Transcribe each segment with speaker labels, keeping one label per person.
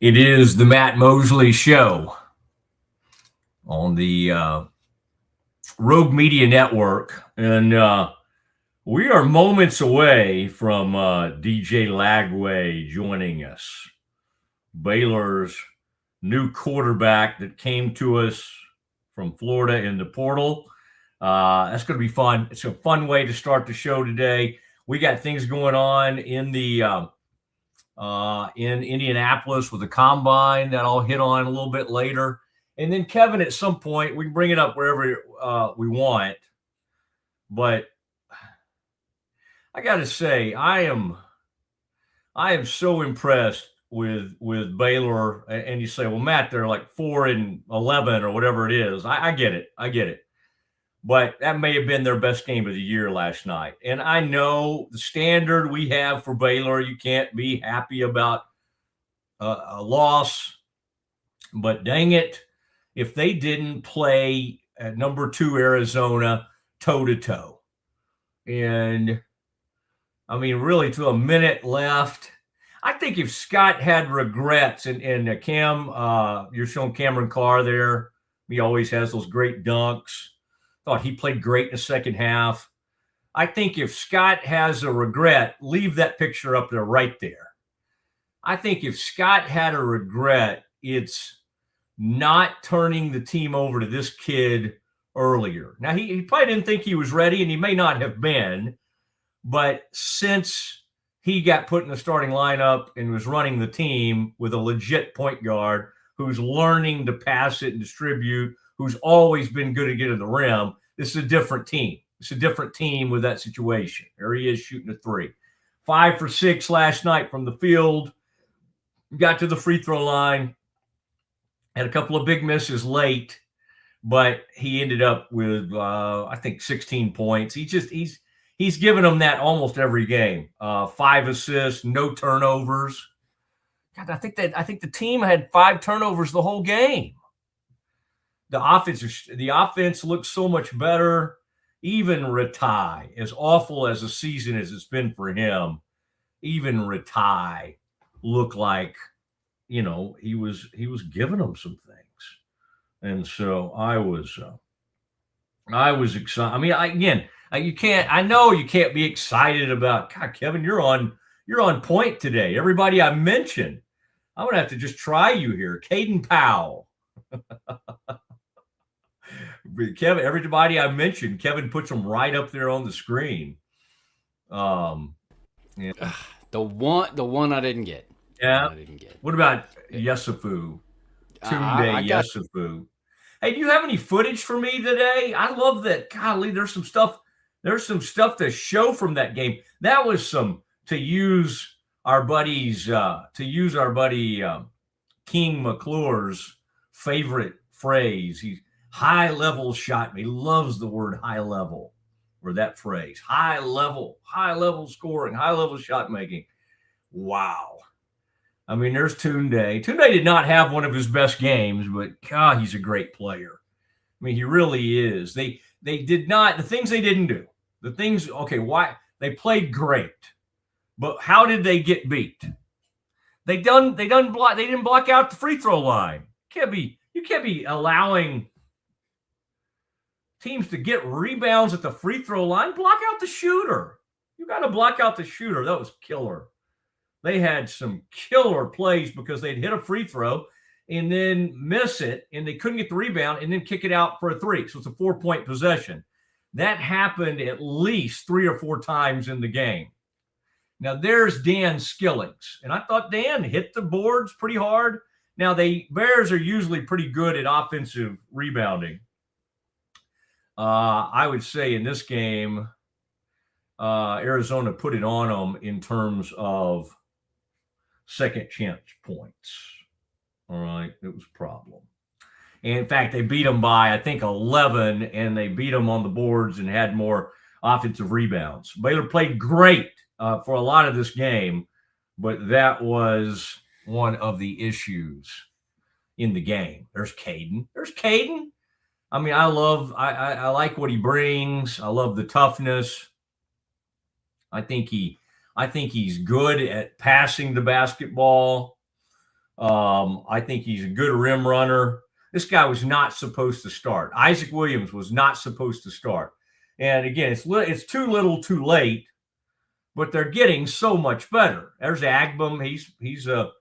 Speaker 1: It is the Matt Mosley Show on the Rogue Media Network. And we are moments away from DJ Lagway joining us. Baylor's new quarterback that came to us from Florida in the portal. That's going to be fun. It's a fun way to start the show today. We got things going on in the in Indianapolis with the combine that I'll hit on a little bit later. And then Kevin, at some point, we can bring it up wherever we want. But I got to say, I am so impressed with Baylor. And you say, well, Matt, they're like 4-11 or whatever it is. I get it. But that may have been their best game of the year last night. And I know the standard we have for Baylor, you can't be happy about a loss. But dang it, if they didn't play at number 2 Arizona toe-to-toe. And, I mean, really, to a minute left, I think if Scott had regrets, and Cam, you're showing Cameron Carr there. He always has those great dunks. Thought he played great in the second half. I think if Scott has a regret, leave that picture up there right there. I think if Scott had a regret, it's not turning the team over to this kid earlier. Now, he probably didn't think he was ready, and he may not have been. But since he got put in the starting lineup and was running the team with a legit point guard who's learning to pass it and distribute, who's always been good at getting the rim, this is a different team. It's a different team with that situation. There he is shooting a 3. 5 for 6 last night from the field. Got to the free throw line. Had a couple of big misses late, but he ended up with, I think, 16 points. He's given them that almost every game. 5 assists, no turnovers. God, I think the team had 5 turnovers the whole game. The offense looks so much better. Even Ratai, as awful as a season as it's been for him, even Ratai looked like, he was giving them some things. And so I was excited. I mean, I know you can't be excited about, God, Kevin, you're on point today. Everybody I mentioned, I'm gonna have to just try you here. Caden Powell. Kevin, everybody I mentioned, Kevin puts them right up there on the screen.
Speaker 2: Yeah. The one I didn't get.
Speaker 1: Yeah. What about Yesufu? Tunde Yesufu. Hey, do you have any footage for me today? I love that. Golly, there's some stuff to show from that game. That was to use our buddy King McClure's favorite phrase. He's high-level shot. He loves the word high level, or that phrase. High level scoring, high-level shot making. Wow. I mean, there's Tunde. Tunde did not have one of his best games, but God, he's a great player. I mean, he really is. They did not, the things they didn't do. Why? They played great. But how did they get beat? They didn't block out the free throw line. You can't be allowing teams to get rebounds at the free throw line. Block out the shooter. You got to block out the shooter. That was killer. They had some killer plays because they'd hit a free throw and then miss it, and they couldn't get the rebound and then kick it out for a 3. So it's a 4-point possession. That happened at least 3 or 4 times in the game. Now, there's Dan Skillings, and I thought Dan hit the boards pretty hard. Now, Bears are usually pretty good at offensive rebounding. I would say in this game, Arizona put it on them in terms of second chance points. All right, it was a problem. And in fact, they beat them by, I think, 11, and they beat them on the boards and had more offensive rebounds. Baylor played great for a lot of this game, but that was one of the issues in the game. There's Caden. I mean, I like what he brings. I love the toughness. I think he's good at passing the basketball. I think he's a good rim runner. This guy was not supposed to start. Isaac Williams was not supposed to start. And again, it's too little, too late, but they're getting so much better. There's Agbum. He's a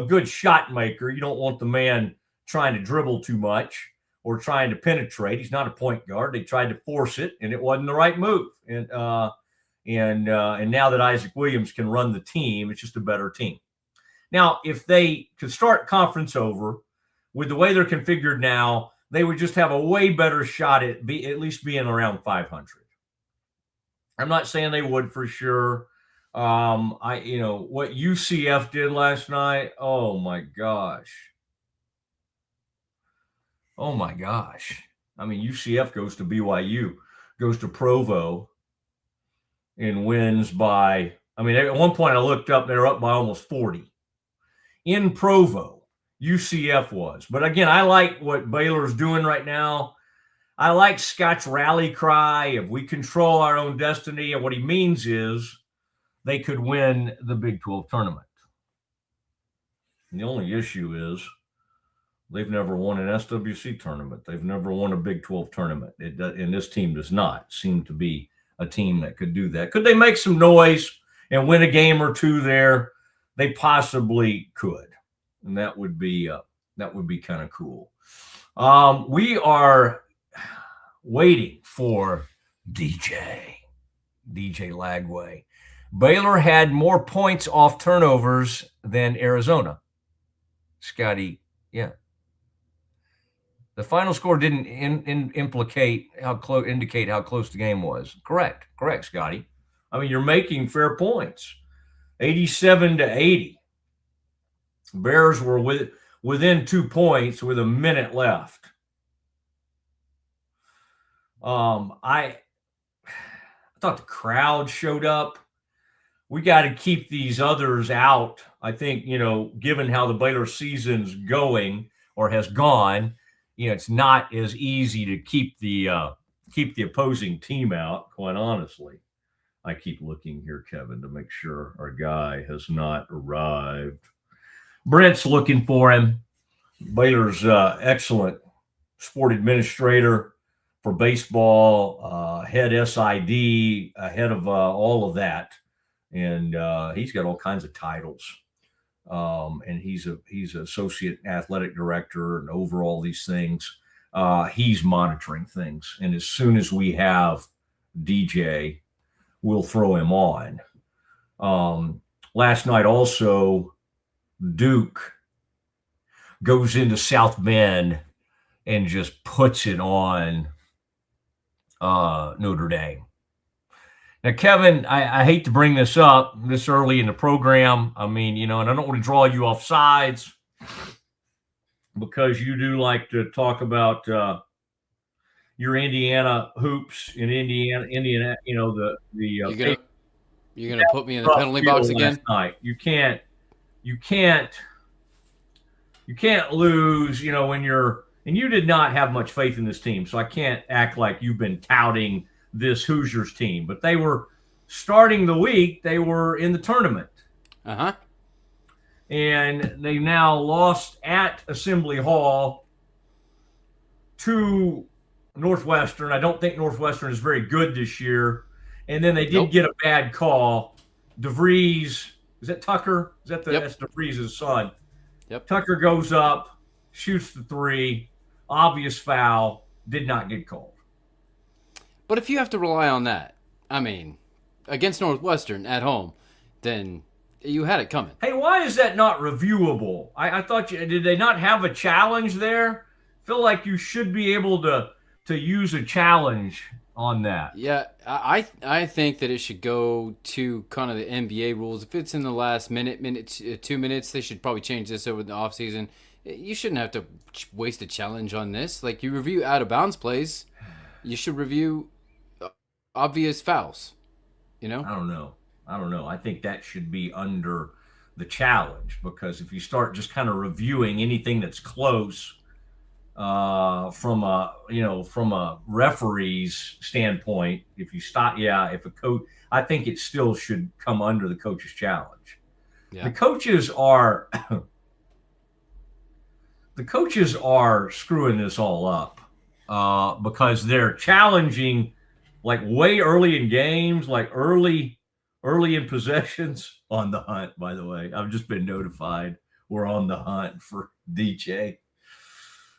Speaker 1: good shot maker. You don't want the man trying to dribble too much or trying to penetrate. He's not a point guard. They tried to force it, and it wasn't the right move. And now that Isaac Williams can run the team, it's just a better team. Now, if they could start conference over with the way they're configured now, they would just have a way better shot at least being around 500. I'm not saying they would for sure. What UCF did last night, oh my gosh. Oh my gosh. I mean, UCF goes to BYU, goes to Provo, and wins by, at one point I looked up, they were up by almost 40. In Provo, UCF was. But again, I like what Baylor's doing right now. I like Scott's rally cry of we control our own destiny. And what he means is they could win the Big 12 tournament. And the only issue is they've never won an SWC tournament. They've never won a Big 12 tournament. And this team does not seem to be a team that could do that. Could they make some noise and win a game or two there? They possibly could, and that would be kind of cool. We are waiting for DJ Lagway. Baylor had more points off turnovers than Arizona. Scotty, yeah. The final score didn't indicate how close the game was. Correct, Scotty. You're making fair points. 87-80. Bears were within 2 points with a minute left. I thought the crowd showed up. We got to keep these others out. I think, given how the Baylor season's going or has gone, it's not as easy to keep the opposing team out, quite honestly. I keep looking here, Kevin, to make sure our guy has not arrived. Brent's looking for him. Baylor's excellent sport administrator for baseball, head SID, head of all of that. And he's got all kinds of titles. And he's associate athletic director and over all these things. He's monitoring things. And as soon as we have DJ, we'll throw him on. Last night also, Duke goes into South Bend and just puts it on Notre Dame. Now, Kevin, I hate to bring this up this early in the program. And I don't want to draw you off sides because you do like to talk about your Indiana hoops in Indiana, you're
Speaker 2: gonna put me in the penalty box again.
Speaker 1: You can't lose, when and you did not have much faith in this team. So I can't act like you've been touting this Hoosiers team, but they were starting the week. They were in the tournament. And they now lost at Assembly Hall to Northwestern. I don't think Northwestern is very good this year. And then they did get a bad call. DeVries, is that Tucker? That's DeVries' son.
Speaker 2: Yep.
Speaker 1: Tucker goes up, shoots the three, obvious foul, did not get called.
Speaker 2: But if you have to rely on that, against Northwestern at home, then you had it coming.
Speaker 1: Hey, why is that not reviewable? I thought did they not have a challenge there? Feel like you should be able to use a challenge on that.
Speaker 2: Yeah, I think that it should go to kind of the NBA rules. If it's in the last 2 minutes, they should probably change this over the offseason. You shouldn't have to waste a challenge on this. Like, you review out-of-bounds plays, you should review obvious fouls, I
Speaker 1: don't know. I think that should be under the challenge, because if you start just kind of reviewing anything that's close from a referee's standpoint, if a coach, I think it still should come under the coach's challenge. Yeah. The coaches are the coaches are screwing this all up because they're challenging like way early in games, like early in possessions. On the hunt, by the way. I've just been notified we're on the hunt for DJ.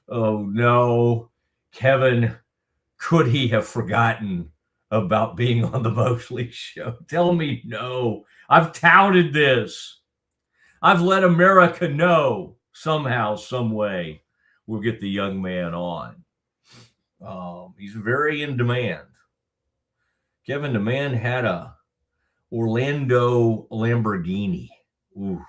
Speaker 1: Oh no, Kevin, could he have forgotten about being on the Mosley Show? Tell me no. I've touted this. I've let America know somehow, some way we'll get the young man on. He's very in demand. Kevin, the man had a Orlando Lamborghini. Ooh.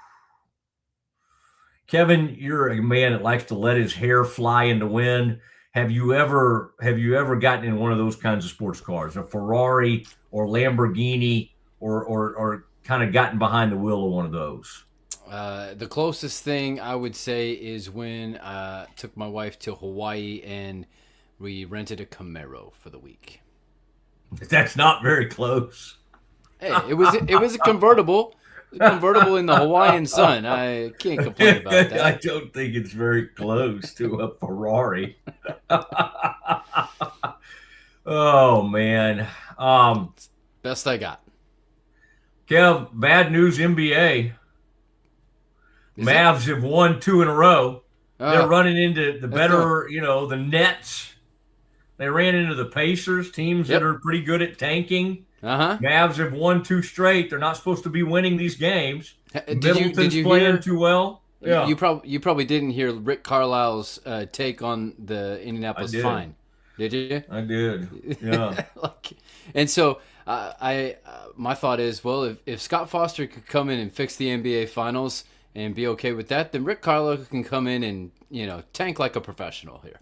Speaker 1: Kevin, you're a man that likes to let his hair fly in the wind. Have you ever gotten in one of those kinds of sports cars, a Ferrari or Lamborghini, or kind of gotten behind the wheel of one of those?
Speaker 2: The closest thing I would say is when I took my wife to Hawaii and we rented a Camaro for the week.
Speaker 1: That's not very close.
Speaker 2: Hey, it was a convertible. Convertible in the Hawaiian sun. I can't complain about that.
Speaker 1: I don't think it's very close to a Ferrari. Oh man.
Speaker 2: Best I got.
Speaker 1: Kev, bad news NBA. Mavs have won 2 in a row. They're running into the better, the Nets. They ran into the Pacers, teams that are pretty good at tanking. Mavs have won 2 straight. They're not supposed to be winning these games. Middleton's playing too well. Yeah.
Speaker 2: You probably didn't hear Rick Carlisle's take on the Indianapolis fine, did you?
Speaker 1: I did. Yeah.
Speaker 2: And so my thought is, well, if Scott Foster could come in and fix the NBA Finals and be okay with that, then Rick Carlisle can come in and tank like a professional here.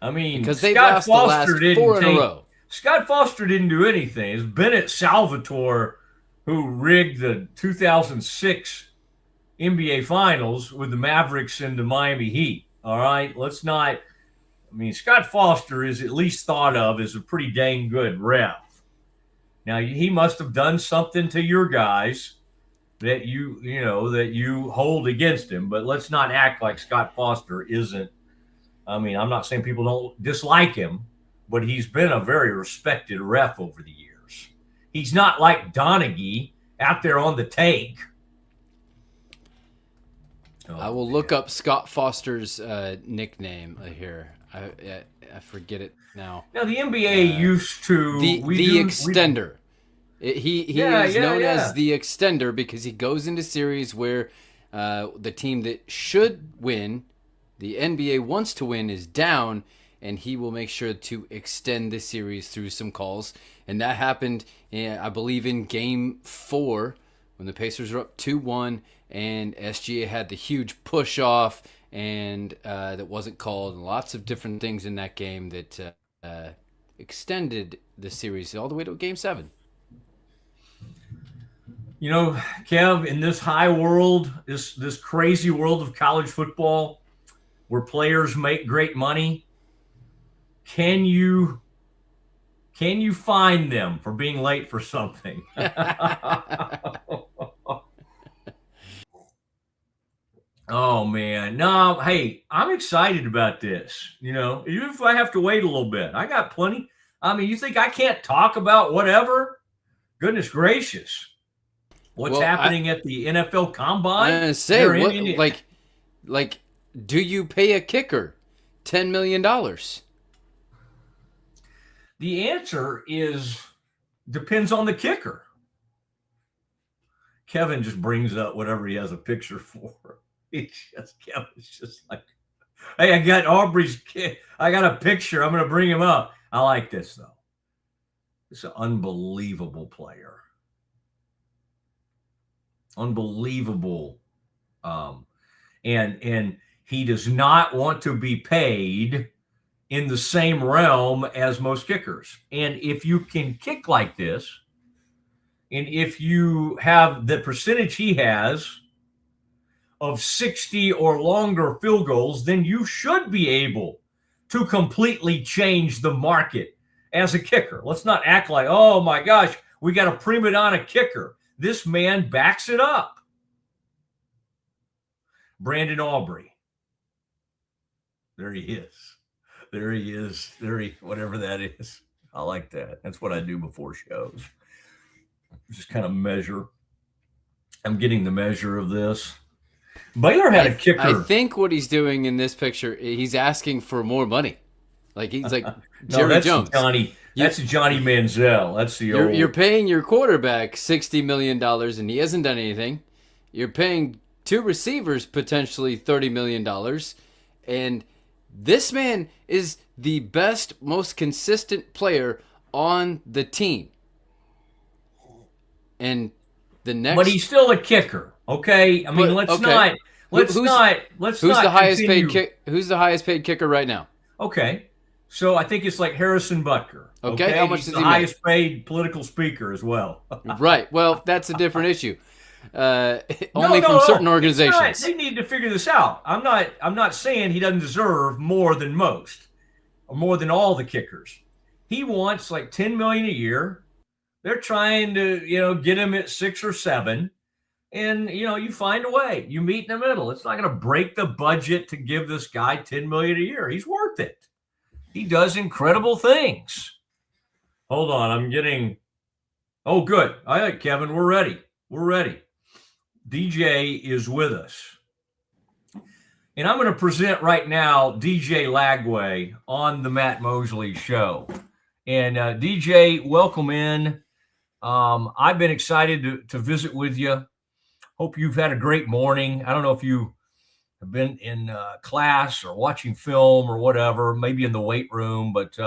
Speaker 1: I mean,
Speaker 2: because they've lost the last 4 in a row.
Speaker 1: Scott Foster didn't do anything. It's Bennett Salvatore who rigged the 2006 NBA Finals with the Mavericks and the Miami Heat. All right? Scott Foster is at least thought of as a pretty dang good ref. Now, he must have done something to your guys that you hold against him, but let's not act like Scott Foster isn't. I'm not saying people don't dislike him, but he's been a very respected ref over the years. He's not like Donaghy out there on the take.
Speaker 2: I will look up Scott Foster's nickname here. I forget it now.
Speaker 1: Now the NBA used to
Speaker 2: the extender. He is known as the extender because he goes into series where the team that should win, the NBA wants to win, is down, and he will make sure to extend the series through some calls. And that happened, I believe, in Game 4 when the Pacers were up 2-1, and SGA had the huge push-off, and that wasn't called, and lots of different things in that game that extended the series all the way to Game 7.
Speaker 1: Kev, in this high world, this crazy world of college football where players make great money, can you fine them for being late for something? Oh man, no, hey, I'm excited about this. Even if I have to wait a little bit, I got plenty. You think I can't talk about whatever? Goodness gracious. What's happening at the NFL Combine?
Speaker 2: I'm gonna say, do you pay a kicker $10 million?
Speaker 1: The answer depends on the kicker. Kevin just brings up whatever he has a picture for. Kevin's just like, hey, I got Aubrey's kid. I got a picture. I'm going to bring him up. I like this, though. It's an unbelievable player. Unbelievable. And he does not want to be paid in the same realm as most kickers. And if you can kick like this, and if you have the percentage he has of 60 or longer field goals, then you should be able to completely change the market as a kicker. Let's not act like, oh my gosh, we got a prima donna kicker. This man backs it up. Brandon Aubrey. There he is. There he is. Whatever that is. I like that. That's what I do before shows. Just kind of measure. I'm getting the measure of this. Baylor had a kicker.
Speaker 2: I think what he's doing in this picture, he's asking for more money. Like he's like Jerry Jones.
Speaker 1: That's Johnny Manziel. That's the old.
Speaker 2: You're paying your quarterback $60 million and he hasn't done anything. You're paying two receivers potentially $30 million. And this man is the best, most consistent player on the team. And the next,
Speaker 1: but he's still a kicker. Okay, I mean, let's not. Who's
Speaker 2: the highest paid kicker right now?
Speaker 1: Okay, so I think it's like Harrison Butker.
Speaker 2: Okay, how much does he make?
Speaker 1: Highest paid political speaker as well.
Speaker 2: Right. Well, that's a different issue. Only from certain organizations.
Speaker 1: They need to figure this out. I'm not saying he doesn't deserve more than most, or more than all the kickers. He wants like $10 million a year. They're trying to, get him at 6 or 7. And, you find a way. You meet in the middle. It's not going to break the budget to give this guy $10 million a year. He's worth it. He does incredible things. Hold on. I'm getting. Oh, good. All right, Kevin. We're ready. DJ is with us. And I'm going to present right now DJ Lagway on the Matt Mosley Show. And DJ, welcome in. I've been excited to visit with you. Hope you've had a great morning. I don't know if you have been in class or watching film or whatever, maybe in the weight room, but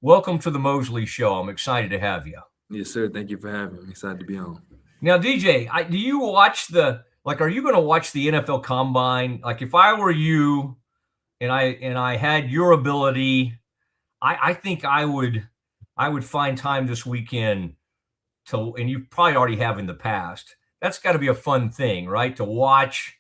Speaker 1: welcome to the Mosley Show. I'm excited to have you.
Speaker 3: Yes, sir. Thank you for having me. I'm excited to be on.
Speaker 1: Now, DJ, do you watch are you going to watch the NFL Combine? Like if I were you and I had your ability, I think I would find time this weekend and you probably already have in the past. That's got to be a fun thing, right? To watch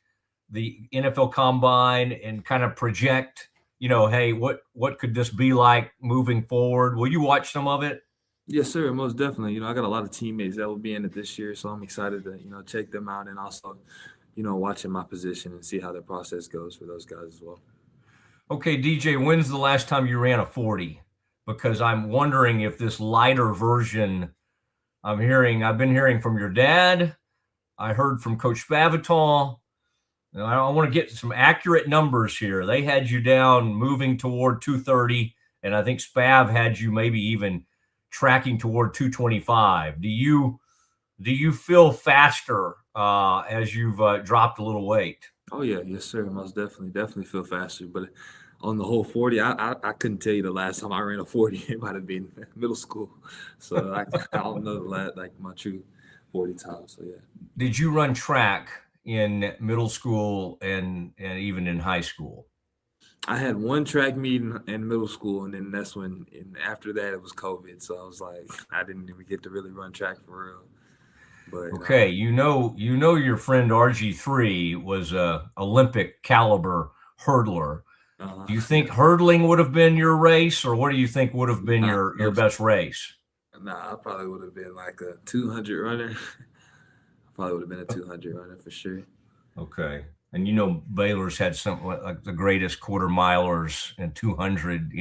Speaker 1: the NFL Combine and kind of project, hey, what could this be like moving forward? Will you watch some of it?
Speaker 3: Yes, sir. Most definitely. I got a lot of teammates that will be in it this year, so I'm excited to, check them out and also, watching my position and see how the process goes for those guys as well.
Speaker 1: Okay, DJ, when's the last time you ran a 40? Because I'm wondering if this lighter version I've been hearing from your dad. I heard from Coach Spavital. I want to get some accurate numbers here. They had you down moving toward 230, and I think Spav had you maybe even tracking toward 225. Do you feel faster as you've dropped a little weight?
Speaker 3: Oh yeah, yes sir. Most definitely feel faster. But on the whole 40, I couldn't tell you the last time I ran a 40. It might have been middle school, so I don't know my true 40 time. So yeah.
Speaker 1: Did you run track in middle school and even in high school?
Speaker 3: I had one track meet in middle school, and then that's when. And after that, it was COVID, so I was like, I didn't even get to really run track for real. But
Speaker 1: okay, your friend RG3 was a Olympic caliber hurdler. Do you think hurdling would have been your race, or what do you think would have been your best race?
Speaker 3: I probably would have been like a 200 runner. Probably would have been a 200 runner for sure.
Speaker 1: Okay. And Baylor's had some like the greatest quarter milers in 200,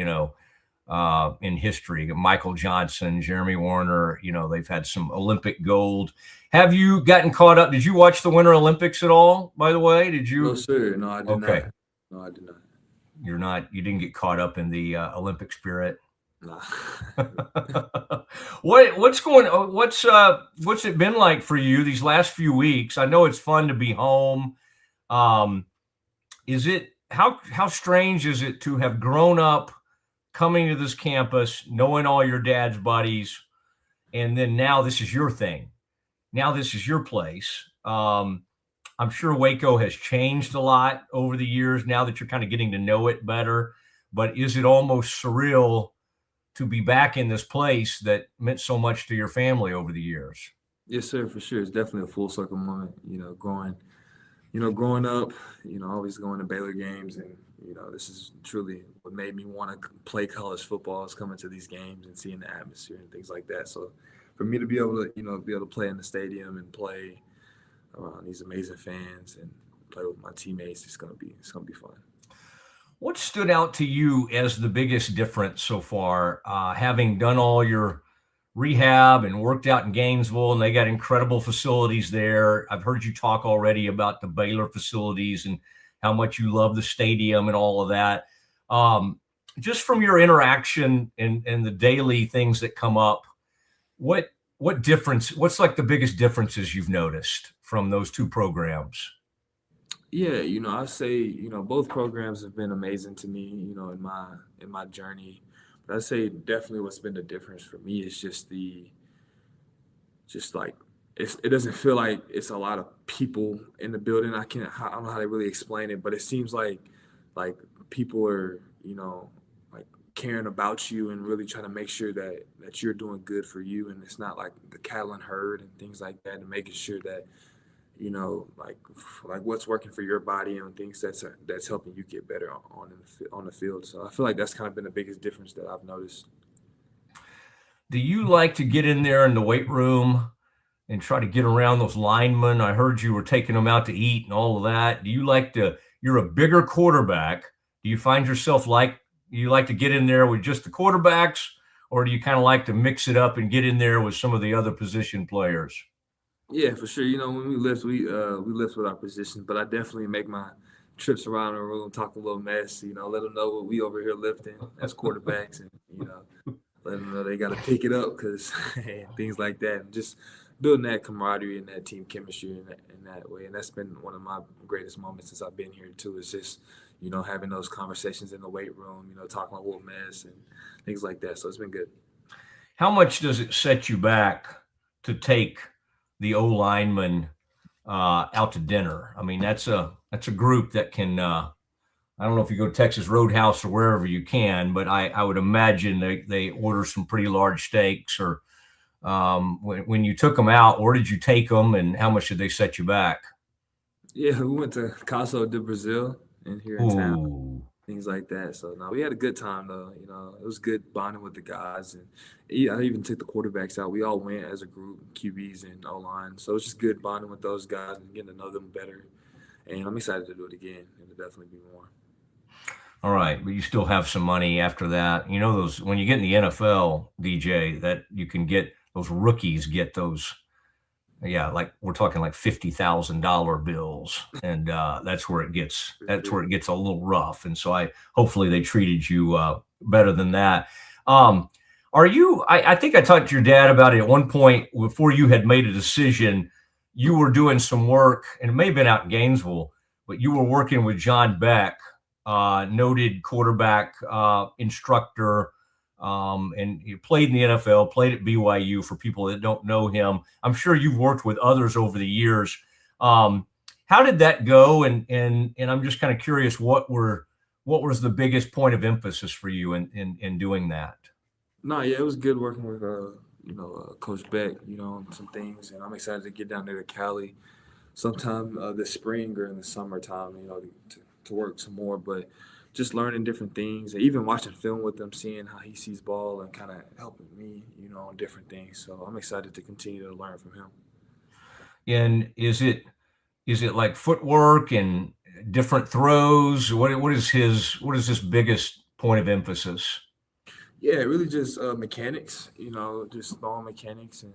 Speaker 1: in history. Michael Johnson, Jeremy Warner, they've had some Olympic gold. Have you gotten caught up? Did you watch the Winter Olympics at all, by the way? Did you?
Speaker 3: No, sir. No, I did not. No, I did not.
Speaker 1: You didn't get caught up in the Olympic spirit?
Speaker 3: Nah.
Speaker 1: What's it been like for you these last few weeks? I know it's fun to be home. Is it how strange is it to have grown up coming to this campus, knowing all your dad's buddies, and then now this is your thing. Now this is your place. I'm sure Waco has changed a lot over the years now that you're kind of getting to know it better, but is it almost surreal to be back in this place that meant so much to your family over the years?
Speaker 3: Yes, sir, for sure. It's definitely a full circle moment, growing up, always going to Baylor games, and, this is truly what made me want to play college football, is coming to these games and seeing the atmosphere and things like that. So for me to be able to play in the stadium and play around these amazing fans and play with my teammates, it's gonna be fun.
Speaker 1: What stood out to you as the biggest difference so far, having done all your rehab and worked out in Gainesville, and they got incredible facilities there? I've heard you talk already about the Baylor facilities and how much you love the stadium and all of that. Um, just from your interaction and the daily things that come up, what difference? What's like the biggest differences you've noticed from those two programs?
Speaker 3: Yeah, I say, both programs have been amazing to me, in my journey. But I say definitely what's been the difference for me is just like it doesn't feel like it's a lot of people in the building. I don't know how to really explain it, but it seems like people are, like caring about you and really trying to make sure that you're doing good for you, and it's not like the cattle and herd and things like that, and making sure that like what's working for your body and things that's helping you get better on the field. So I feel like that's kind of been the biggest difference that I've noticed.
Speaker 1: Do you like to get in there in the weight room and try to get around those linemen? I heard you were taking them out to eat and all of that. Do you like to? You're a bigger quarterback. Do you find yourself you like to get in there with just the quarterbacks, or do you kind of like to mix it up and get in there with some of the other position players?
Speaker 3: Yeah, for sure. When we lift with our positions, but I definitely make my trips around the room, talk a little mess. Let them know what we over here lifting as quarterbacks, and let them know they got to pick it up because things like that, and just building that camaraderie and that team chemistry in that way. And that's been one of my greatest moments since I've been here too. Is just having those conversations in the weight room, talking a little mess and things like that. So it's been good.
Speaker 1: How much does it set you back to take the O lineman out to dinner? I mean, that's a group that can. I don't know if you go to Texas Roadhouse or wherever you can, but I would imagine they order some pretty large steaks. Or when you took them out, where did you take them, and how much did they set you back?
Speaker 3: Yeah, we went to Casa de Brazil here in town,
Speaker 1: Ooh.
Speaker 3: things like that. So no, we had a good time though. It was good bonding with the guys, and I even took the quarterbacks out. We all went as a group, QBs and O line. So it's just good bonding with those guys and getting to know them better. And I'm excited to do it again, and to definitely be more.
Speaker 1: All right, but you still have some money after that. Those when you get in the NFL, DJ, that you can get those rookies get those. Yeah, like we're talking like $50,000 bills, and that's where it gets a little rough. And so hopefully they treated you better than that. Um, are you? I think I talked to your dad about it at one point before you had made a decision. You were doing some work, and it may have been out in Gainesville, but you were working with John Beck, noted quarterback instructor. And he played in the NFL, played at BYU. For people that don't know him, I'm sure you've worked with others over the years. How did that go? And I'm just kind of curious, what was the biggest point of emphasis for you in doing that?
Speaker 3: No, yeah, it was good working with Coach Beck, on some things, and I'm excited to get down there to Cali sometime this spring or in the summertime, to work some more. But just learning different things, and even watching film with him, seeing how he sees ball, and kind of helping me, on different things. So I'm excited to continue to learn from him.
Speaker 1: And is it like footwork and different throws? What is his biggest point of emphasis?
Speaker 3: Yeah, really just mechanics, just ball mechanics and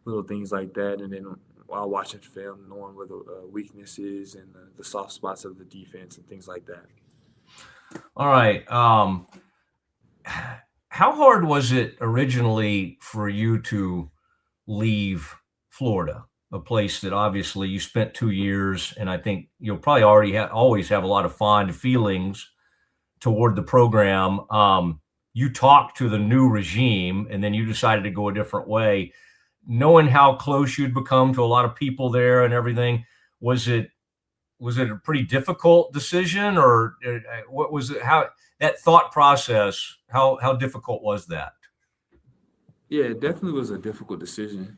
Speaker 3: little things like that. And then while watching film, knowing where the weakness is and the soft spots of the defense and things like that.
Speaker 1: All right. How hard was it originally for you to leave Florida, a place that obviously you spent 2 years, and I think you'll probably always have a lot of fond feelings toward the program. You talked to the new regime, and then you decided to go a different way. Knowing how close you'd become to a lot of people there and everything, was it a pretty difficult decision, or what was it? How that thought process? How difficult was that?
Speaker 3: Yeah, it definitely was a difficult decision,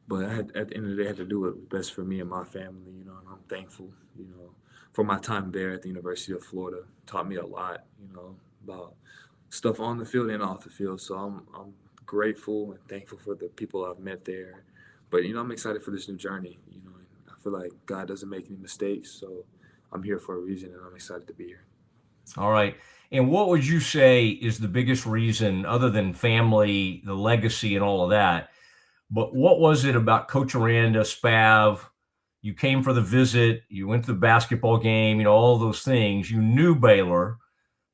Speaker 3: but at the end of the day, I had to do what was best for me and my family, and I'm thankful, for my time there at the University of Florida. Taught me a lot, about stuff on the field and off the field. So I'm grateful and thankful for the people I've met there. But I'm excited for this new journey. I feel like God doesn't make any mistakes, so I'm here for a reason, and I'm excited to be here.
Speaker 1: All right. And what would you say is the biggest reason, other than family, the legacy, and all of that? But what was it about Coach Aranda, Spav? You came for the visit, you went to the basketball game, all those things. You knew Baylor,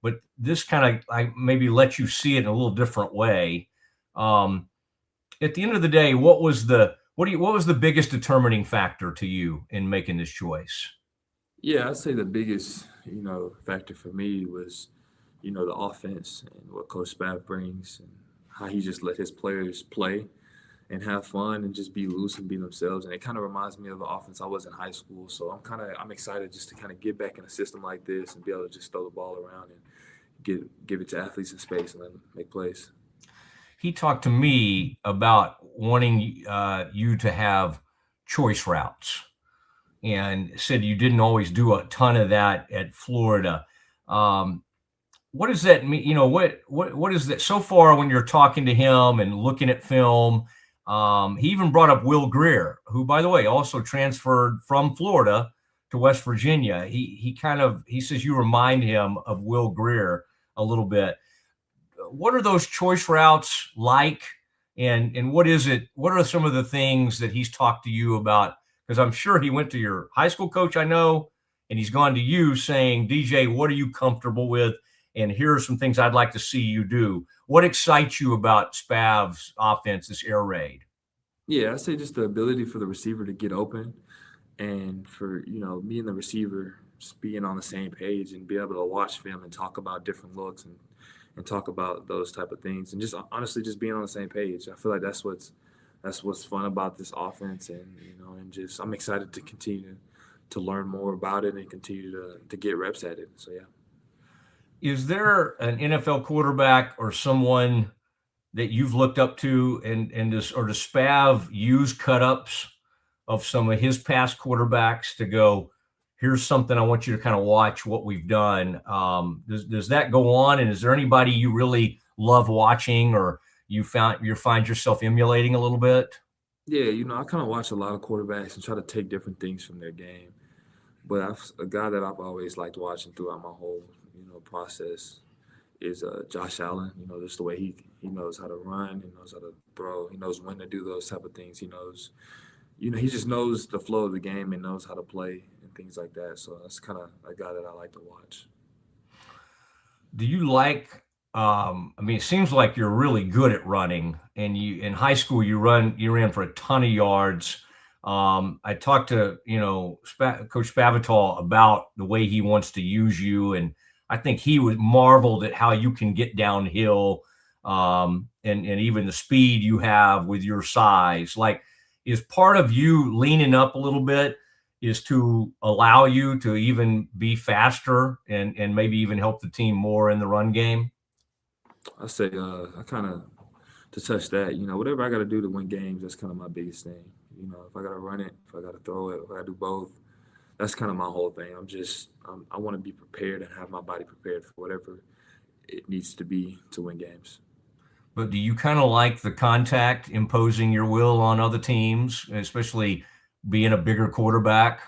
Speaker 1: but this kind of maybe let you see it in a little different way. At the end of the day, what was the biggest determining factor to you in making this choice?
Speaker 3: Yeah, I'd say the biggest, factor for me was, the offense and what Coach Spav brings and how he just let his players play and have fun and just be loose and be themselves. And it kind of reminds me of the offense I was in high school. So I'm excited just to kind of get back in a system like this and be able to just throw the ball around and give it to athletes in space and let them make plays.
Speaker 1: He talked to me about wanting you to have choice routes, and said you didn't always do a ton of that at Florida. What does that mean? What is that so far when you're talking to him and looking at film? He even brought up Will Greer, who, by the way, also transferred from Florida to West Virginia. He says you remind him of Will Greer a little bit. What are those choice routes like? And what is it? What are some of the things that he's talked to you about? Because I'm sure he went to your high school coach, I know, and he's gone to you saying, DJ, what are you comfortable with? And here are some things I'd like to see you do. What excites you about Spav's offense, this air raid?
Speaker 3: Yeah, I say just the ability for the receiver to get open and for, me and the receiver just being on the same page and be able to watch film and talk about different looks and talk about those type of things and just honestly just being on the same page. I feel like that's what's fun about this offense and just I'm excited to continue to learn more about it and continue to get reps at it. So yeah.
Speaker 1: Is there an NFL quarterback or someone that you've looked up to and does Spav use cut-ups of some of his past quarterbacks to go, here's something I want you to kind of watch what we've done? Does that go on? And is there anybody you really love watching or you find yourself emulating a little bit?
Speaker 3: Yeah, I kind of watch a lot of quarterbacks and try to take different things from their game. But a guy that I've always liked watching throughout my whole, process is Josh Allen. Just the way he knows how to run, he knows how to throw, he knows when to do those type of things. He knows, he just knows the flow of the game and knows how to play and things like that. So that's kind of a guy that I like to watch.
Speaker 1: Do you like? It seems like you're really good at running, and you in high school you ran for a ton of yards. I talked to Coach Spavital about the way he wants to use you, and I think he was marveled at how you can get downhill, and even the speed you have with your size. Like, is part of you leaning up a little bit is to allow you to even be faster and maybe even help the team more in the run game?
Speaker 3: I say I kind of to touch that, whatever I got to do to win games, that's kind of my biggest thing. If I got to run it, if I got to throw it, if I got to do both, that's kind of my whole thing. I want to be prepared and have my body prepared for whatever it needs to be to win games.
Speaker 1: But do you kind of like the contact, imposing your will on other teams, especially being a bigger quarterback?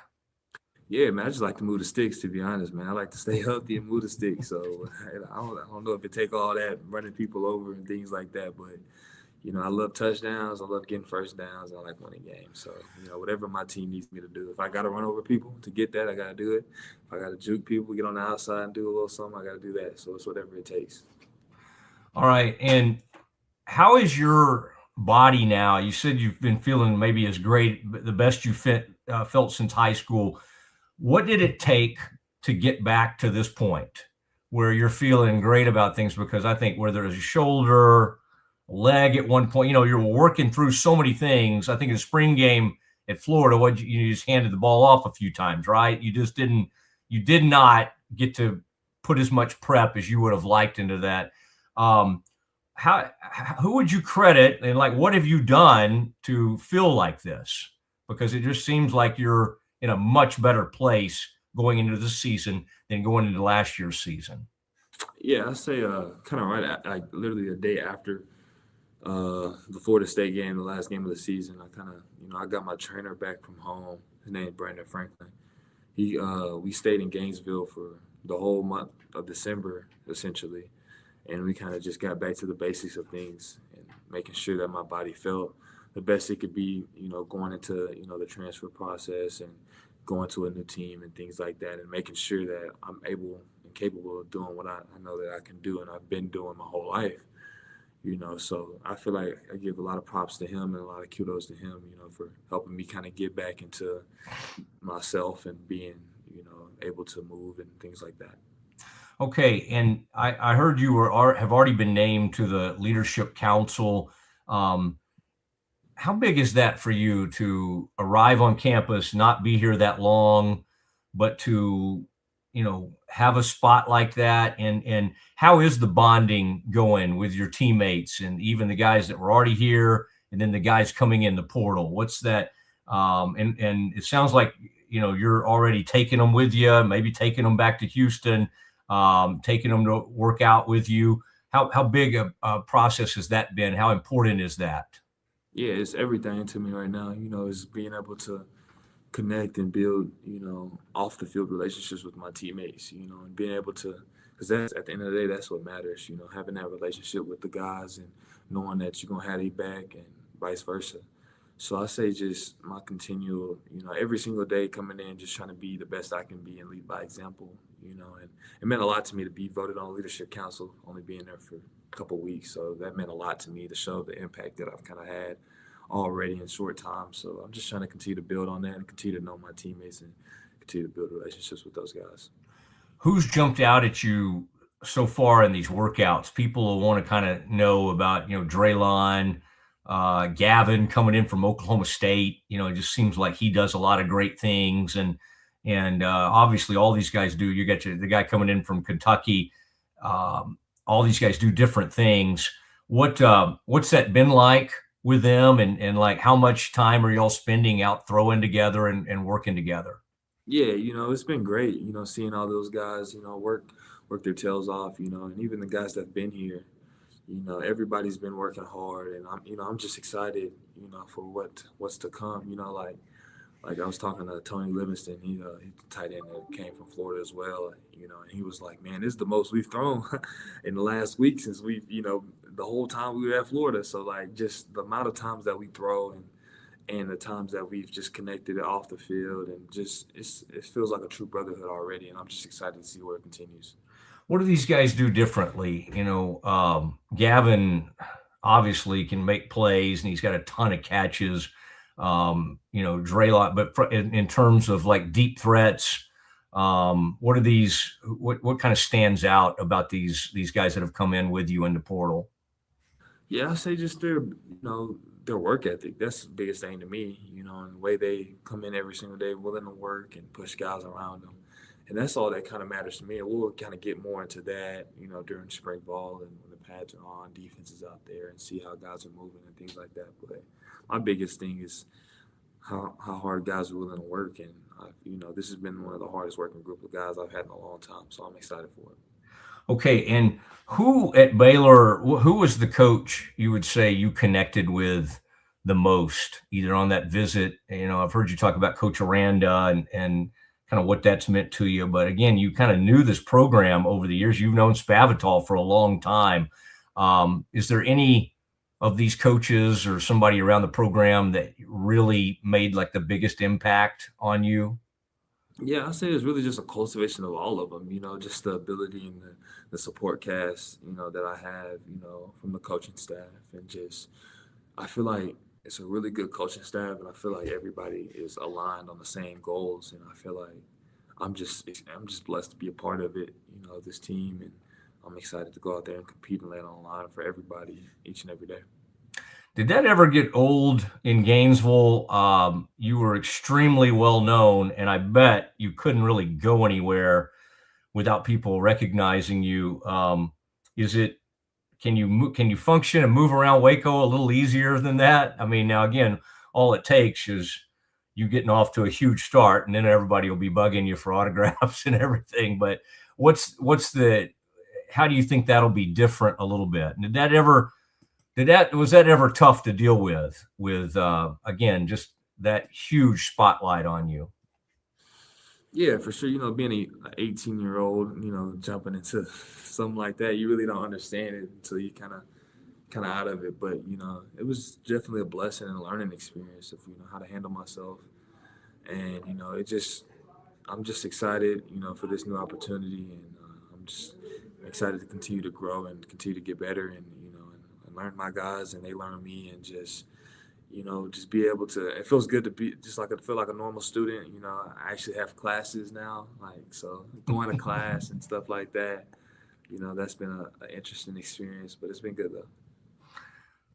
Speaker 3: Yeah, man, I just like to move the sticks, to be honest, man. I like to stay healthy and move the sticks. So I don't know if it take all that running people over and things like that, but I love touchdowns. I love getting first downs. I like winning games. So, whatever my team needs me to do. If I got to run over people to get that, I got to do it. If I got to juke people, get on the outside and do a little something, I got to do that. So it's whatever it takes.
Speaker 1: All right. And how is your body now? You said you've been feeling maybe as great, the best you felt since high school. What did it take to get back to this point where you're feeling great about things? Because I think whether it's a shoulder, leg at one point, you're working through so many things. I think in the spring game at Florida, you just handed the ball off a few times, right? You did not get to put as much prep as you would have liked into that. Who would you credit, and what have you done to feel like this? Because it just seems like you're in a much better place going into this season than going into last year's season.
Speaker 3: Yeah, I say kind of right at literally a day after the Florida State game, the last game of the season. I kind of, I got my trainer back from home. His name is Brandon Franklin. We stayed in Gainesville for the whole month of December, essentially. And we kind of just got back to the basics of things and making sure that my body felt the best it could be, going into, the transfer process and going to a new team and things like that, and making sure that I'm able and capable of doing what I know that I can do and I've been doing my whole life. So I feel like I give a lot of props to him and a lot of kudos to him, for helping me kind of get back into myself and being, able to move and things like that.
Speaker 1: Okay, and I heard you have already been named to the Leadership Council. How big is that for you to arrive on campus, not be here that long, but to, have a spot like that? And how is the bonding going with your teammates and even the guys that were already here and then the guys coming in the portal? What's that? And it sounds like, you're already taking them with you, maybe taking them back to Houston, taking them to work out with you. How big a process has that been? How important is that?
Speaker 3: Yeah, it's everything to me right now. Is being able to connect and build, off the field relationships with my teammates, and being able to, because that's at the end of the day, that's what matters, having that relationship with the guys and knowing that you're going to have their back and vice versa. So I say just my continual, every single day coming in, just trying to be the best I can be and lead by example, and it meant a lot to me to be voted on Leadership Council, only being there for a couple of weeks. So that meant a lot to me to show the impact that I've kind of had already in short time. So I'm just trying to continue to build on that and continue to know my teammates and continue to build relationships with those guys.
Speaker 1: Who's jumped out at you so far in these workouts? People will want to kind of know about, Draylon, Gavin coming in from Oklahoma State. It just seems like he does a lot of great things. And obviously all these guys do. You got the guy coming in from Kentucky. All these guys do different things. What's that been like with them? And like, how much time are y'all spending out throwing together and working together?
Speaker 3: Yeah, it's been great, seeing all those guys, work their tails off, and even the guys that have been here, everybody's been working hard, and I'm just excited, for what's to come, like I was talking to Tony Livingston, he's the tight end that came from Florida as well, and he was like, man, this is the most we've thrown in the last week since we've, the whole time we were at Florida. So like just the amount of times that we throw and the times that we've just connected it off the field, and just it feels like a true brotherhood already, and I'm just excited to see where it continues.
Speaker 1: What do these guys do differently? Gavin obviously can make plays and he's got a ton of catches. Draylon, but in terms of like deep threats, what kind of stands out about these guys that have come in with you in the portal?
Speaker 3: Yeah, I say just their work ethic. That's the biggest thing to me, and the way they come in every single day, willing to work and push guys around them. And that's all that kind of matters to me. And we'll kind of get more into that, during spring ball and when the pads are on, defense is out there, and see how guys are moving and things like that. But my biggest thing is how hard guys are willing to work. And, this has been one of the hardest working group of guys I've had in a long time. So I'm excited for it.
Speaker 1: Okay. And who at Baylor, who was the coach you would say you connected with the most, either on that visit? I've heard you talk about Coach Aranda and kind of what that's meant to you. But again, you kind of knew this program over the years. You've known Spavital for a long time. Is there any of these coaches or somebody around the program that really made like the biggest impact on you?
Speaker 3: Yeah, I say it's really just a cultivation of all of them, just the ability and the support cast, that I have, from the coaching staff, and just, I feel like it's a really good coaching staff, and I feel like everybody is aligned on the same goals, and I feel like I'm just blessed to be a part of it, this team, and I'm excited to go out there and compete and lay it on the line for everybody each and every day.
Speaker 1: Did that ever get old in Gainesville? You were extremely well known, and I bet you couldn't really go anywhere without people recognizing you. Can you function and move around Waco a little easier than that? I mean, now again, all it takes is you getting off to a huge start, and then everybody will be bugging you for autographs and everything. But how do you think that'll be different a little bit? Was that ever tough to deal with again, just that huge spotlight on you?
Speaker 3: Yeah, for sure. Being a 18-year-old, jumping into something like that, you really don't understand it until you kind of out of it. But it was definitely a blessing and a learning experience of how to handle myself. And I'm just excited, for this new opportunity, and I'm just excited to continue to grow and continue to get better, and and learn my guys, and they learn me, and just be able to. It feels good to be just like I feel like a normal student. I actually have classes now, like so going to class and stuff like that. That's been an interesting experience, but it's been good though.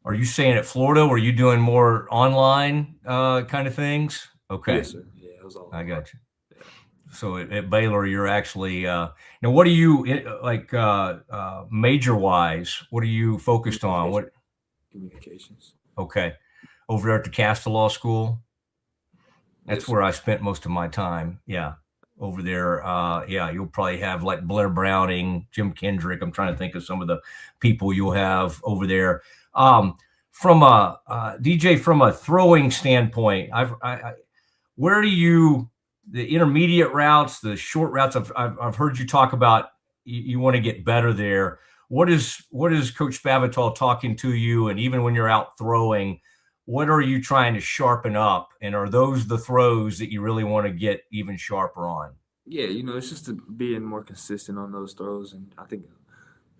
Speaker 1: Are you staying at Florida? Were you doing more online kind of things? Okay,
Speaker 3: Yes, sir. Yeah, it was all
Speaker 1: I
Speaker 3: online.
Speaker 1: got you.
Speaker 3: Yeah.
Speaker 1: So at Baylor, you're actually now. What do you like major wise? What are you focused on? What?
Speaker 3: Communications.
Speaker 1: Okay, over there at the Castle Law School. That's
Speaker 3: Yes,
Speaker 1: where
Speaker 3: sir.
Speaker 1: I spent most of my time. Yeah, over there. Yeah, you'll probably have like Blair Browning, Jim Kendrick. I'm trying to think of some of the people you'll have over there. Um, from a DJ, from a throwing standpoint, where do you the intermediate routes, the short routes? I've heard you talk about you want to get better there. What is Coach Spavital talking to you, and even when you're out throwing, what are you trying to sharpen up? And are those the throws that you really want to get even sharper on?
Speaker 3: Yeah, it's just being more consistent on those throws, and I think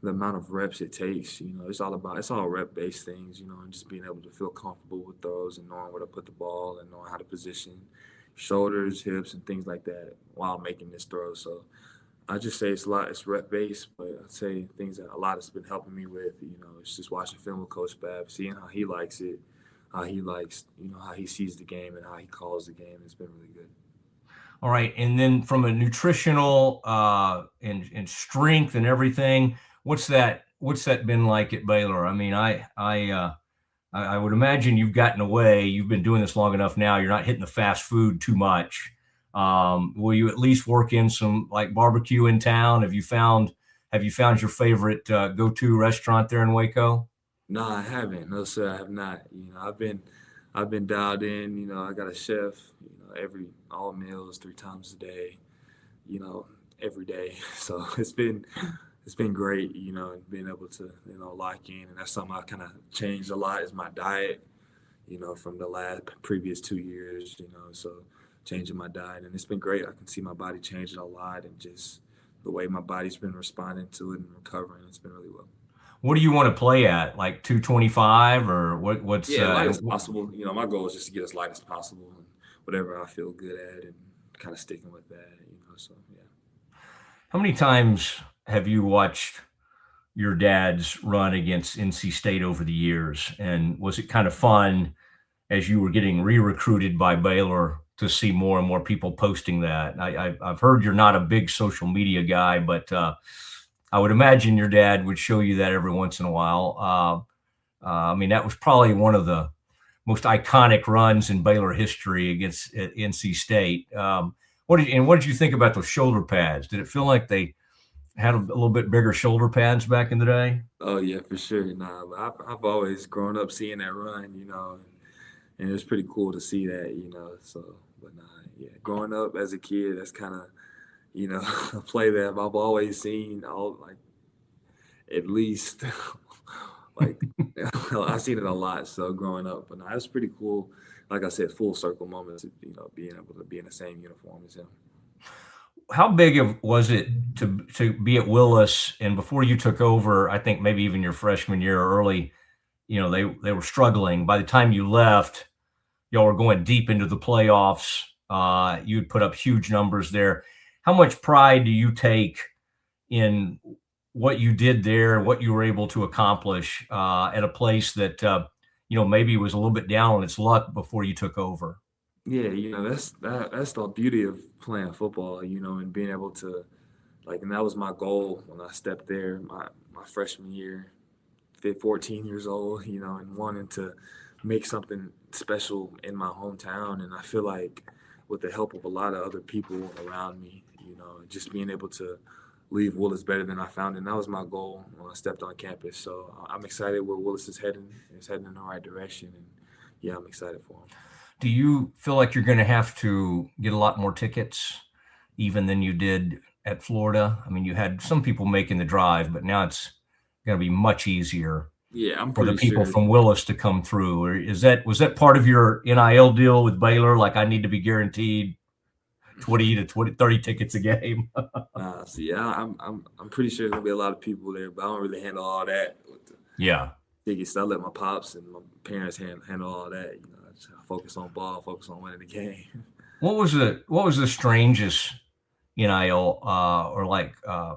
Speaker 3: the amount of reps it takes, it's all rep based things, and just being able to feel comfortable with those and knowing where to put the ball and knowing how to position shoulders, hips, and things like that while making this throw. So I just say it's rep based, but I'd say things that a lot has been helping me with, it's just watching film with Coach Bav, seeing how he likes it, how he likes, how he sees the game and how he calls the game. It's been really good.
Speaker 1: All right, and then from a nutritional and strength and everything, what's that been like at Baylor? I mean, I would imagine you've gotten away. You've been doing this long enough now. You're not hitting the fast food too much. Will you at least work in some like barbecue in town? Have you found your favorite go-to restaurant there in Waco?
Speaker 3: No, I haven't. No, sir, I have not. I've been dialed in. I got a chef. Every all meals 3 times a day. You know, every day. So it's been great. And being able to lock in, and that's something I kind of changed a lot is my diet. From the last previous 2 years. So changing my diet, and it's been great. I can see my body changing a lot, and just the way my body's been responding to it and recovering. It's been really well.
Speaker 1: What do you want to play at? Like 225 or what? What's
Speaker 3: Yeah, light as possible. My goal is just to get as light as possible and whatever I feel good at and kind of sticking with that, so yeah.
Speaker 1: how many times have you watched your dad's run against NC State over the years? And was it kind of fun as you were getting re-recruited by Baylor to see more and more people posting that? I've heard you're not a big social media guy, but I would imagine your dad would show you that every once in a while. I mean, that was probably one of the most iconic runs in Baylor history against NC State. What did you think about those shoulder pads? Did it feel like they had a little bit bigger shoulder pads back in the day?
Speaker 3: Oh yeah, for sure. Nah, but I've always grown up seeing that run, and it was pretty cool to see that, So, but nah, yeah, growing up as a kid, that's kind of a play that I've always seen, all like at least like I've seen it a lot. So growing up, but nah, it was pretty cool. Like I said, full circle moments, being able to be in the same uniform as him.
Speaker 1: How big was it to be at Willis? And before you took over, I think maybe even your freshman year or early, they were struggling. By the time you left, y'all were going deep into the playoffs. You'd put up huge numbers there. How much pride do you take in what you did there, what you were able to accomplish at a place that maybe was a little bit down on its luck before you took over?
Speaker 3: Yeah, that's the beauty of playing football, and being able to and that was my goal when I stepped there my freshman year, 14 years old, and wanting to make something special in my hometown. And I feel like with the help of a lot of other people around me, just being able to leave Willis better than I found it. And that was my goal when I stepped on campus. So I'm excited where Willis is heading. It's heading in the right direction. And yeah, I'm excited for him.
Speaker 1: Do you feel like you're going to have to get a lot more tickets, even than you did at Florida? I mean, you had some people making the drive, but now it's going to be much easier
Speaker 3: Yeah, I'm
Speaker 1: for the
Speaker 3: pretty
Speaker 1: people
Speaker 3: sure.
Speaker 1: from Willis to come through. Or was that part of your NIL deal with Baylor? Like, I need to be guaranteed 20 to 30 tickets a game.
Speaker 3: See, I'm pretty sure there's gonna be a lot of people there, but I don't really handle all that with the
Speaker 1: Yeah.
Speaker 3: tickets. I let my pops and my parents handle all that. You know, I just focus on ball, focus on winning the game.
Speaker 1: What was the strangest NIL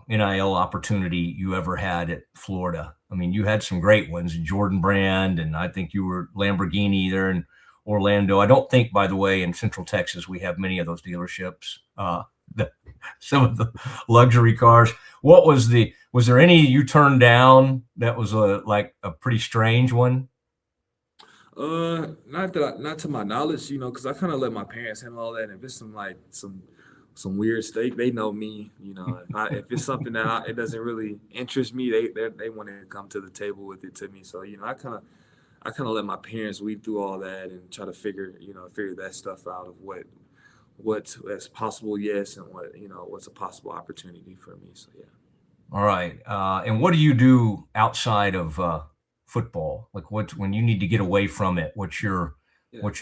Speaker 1: NIL opportunity you ever had at Florida? I mean, you had some great ones, Jordan Brand, and I think you were Lamborghini there in Orlando. I don't think, by the way, in Central Texas we have many of those dealerships. Some of the luxury cars. Was there any you turned down that was a pretty strange one?
Speaker 3: Not to my knowledge, you know, because I kind of let my parents handle all that. And if it's some weird state, they know me, you know. If it's something that it doesn't really interest me, they want to come to the table with it to me. So, you know, I kind of let my parents weed through all that and try to figure that stuff out of what's possible, yes, and what's a possible opportunity for me. So yeah.
Speaker 1: All right. And what do you do outside of football? Like, when you need to get away from it, what's your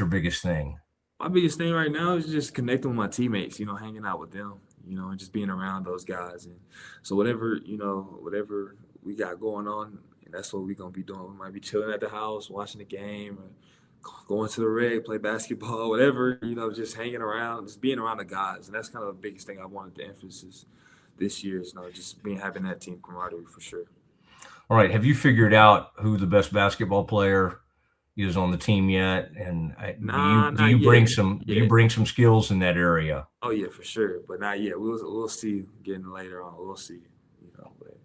Speaker 1: biggest thing?
Speaker 3: My biggest thing right now is just connecting with my teammates, you know, hanging out with them, you know, and just being around those guys. And so whatever we got going on, that's what we're going to be doing. We might be chilling at the house, watching the game, or going to the reg, play basketball, whatever, you know, just hanging around, just being around the guys. And that's kind of the biggest thing I wanted to emphasize this year is, you know, just having that team camaraderie for sure.
Speaker 1: All right. Have you figured out who the best basketball player is on the team yet? And do you bring some skills in that area?
Speaker 3: Oh yeah, for sure. But not yet. We'll see getting later on. We'll see. You know, but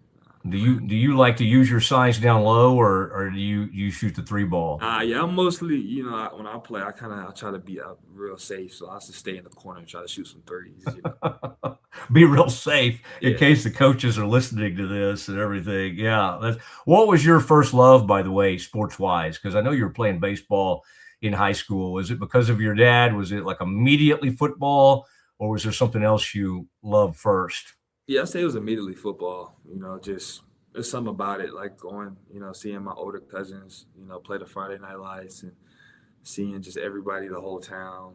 Speaker 1: do you like to use your size down low, or do you shoot the three ball?
Speaker 3: Yeah, I'm mostly, you know, when I play, I try to be up real safe. So I have to stay in the corner and try to shoot some threes. You know?
Speaker 1: Be real safe in case the coaches are listening to this and everything. Yeah. What was your first love, by the way, sports wise? Because I know you were playing baseball in high school. Was it because of your dad? Was it like immediately football, or was there something else you loved first?
Speaker 3: Yeah, I'd say it was immediately football. You know, just there's something about it, like going, you know, seeing my older cousins, you know, play the Friday Night Lights and seeing just everybody, the whole town,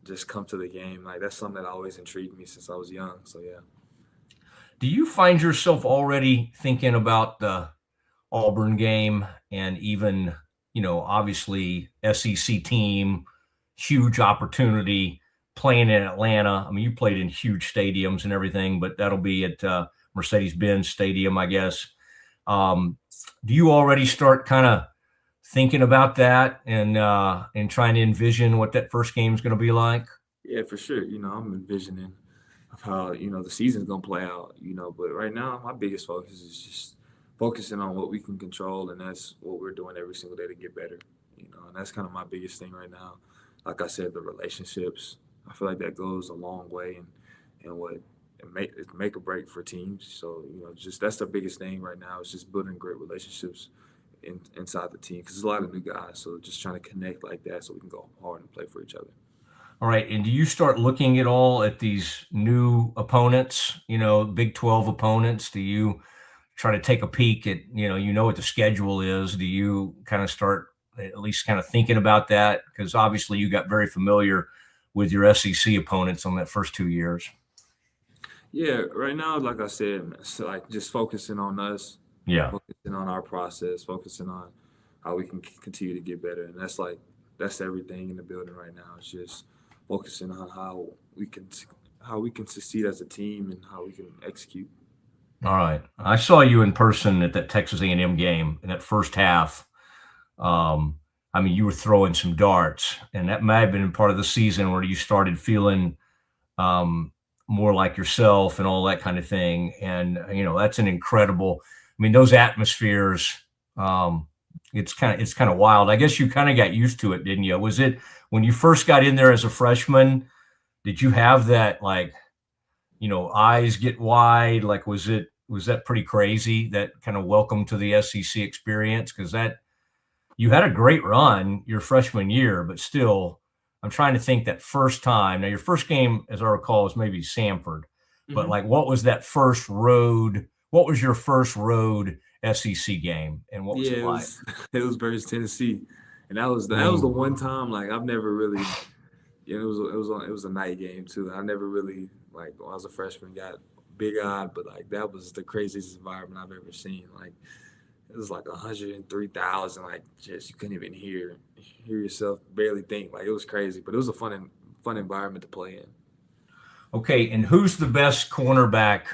Speaker 3: just come to the game. Like, that's something that always intrigued me since I was young. So, yeah.
Speaker 1: Do you find yourself already thinking about the Auburn game and even, you know, obviously SEC team, huge opportunity, playing in Atlanta? I mean, you played in huge stadiums and everything, but that'll be at Mercedes-Benz Stadium, I guess. Do you already start kind of thinking about that and trying to envision what that first game is going to be like?
Speaker 3: Yeah, for sure. You know, I'm envisioning of how, you know, the season's going to play out, you know, but right now my biggest focus is just focusing on what we can control, and that's what we're doing every single day to get better, you know, and that's kind of my biggest thing right now. Like I said, the relationships, I feel like that goes a long way and what it make or break for teams. So, you know, just that's the biggest thing right now is just building great relationships inside the team, because there's a lot of new guys. So just trying to connect like that so we can go hard and play for each other.
Speaker 1: All right. And do you start looking at all at these new opponents, you know, Big 12 opponents? Do you try to take a peek at, you know what the schedule is? Do you kind of start at least kind of thinking about that? Because obviously you got very familiar with your SEC opponents on that first 2 years.
Speaker 3: Yeah, right now, like I said, it's like just focusing on us, focusing on our process, focusing on how we can continue to get better, and that's everything in the building right now. It's just focusing on how we can succeed as a team and how we can execute.
Speaker 1: All right, I saw you in person at that Texas A&M game in that first half. I mean, you were throwing some darts, and that might have been part of the season where you started feeling more like yourself and all that kind of thing. And, you know, that's an incredible, I mean, those atmospheres, it's kind of wild. I guess you kind of got used to it, didn't you? Was it when you first got in there as a freshman, did you have that, like, you know, eyes get wide? Like, was that pretty crazy, that kind of welcome to the SEC experience? Because you had a great run your freshman year, but still, I'm trying to think that first time. Now, your first game, as I recall, was maybe Samford, but like, what was that first road? What was your first road SEC game, and what was it like?
Speaker 3: It was versus Tennessee, and that was the one time like I've never really. Yeah, it was a night game too. I never really like when I was a freshman got big-eyed, but like that was the craziest environment I've ever seen. Like it was like 103,000. Like just you couldn't even hear yourself barely think. Like it was crazy, but it was a fun environment to play in.
Speaker 1: Okay, and who's the best cornerback?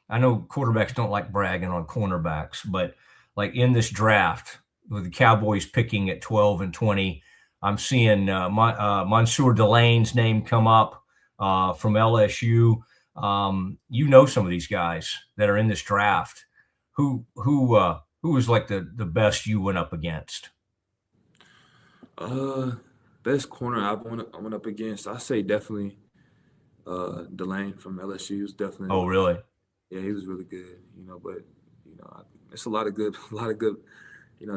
Speaker 1: I know quarterbacks don't like bragging on cornerbacks, but like in this draft with the Cowboys picking at 12 and 20, I'm seeing Mansour Delane's name come up from LSU. You know some of these guys that are in this draft. Who was like the best you went up against?
Speaker 3: Best corner I went up against, I say definitely Delane from LSU was definitely.
Speaker 1: Oh, really?
Speaker 3: Yeah, he was really good. But it's a lot of good,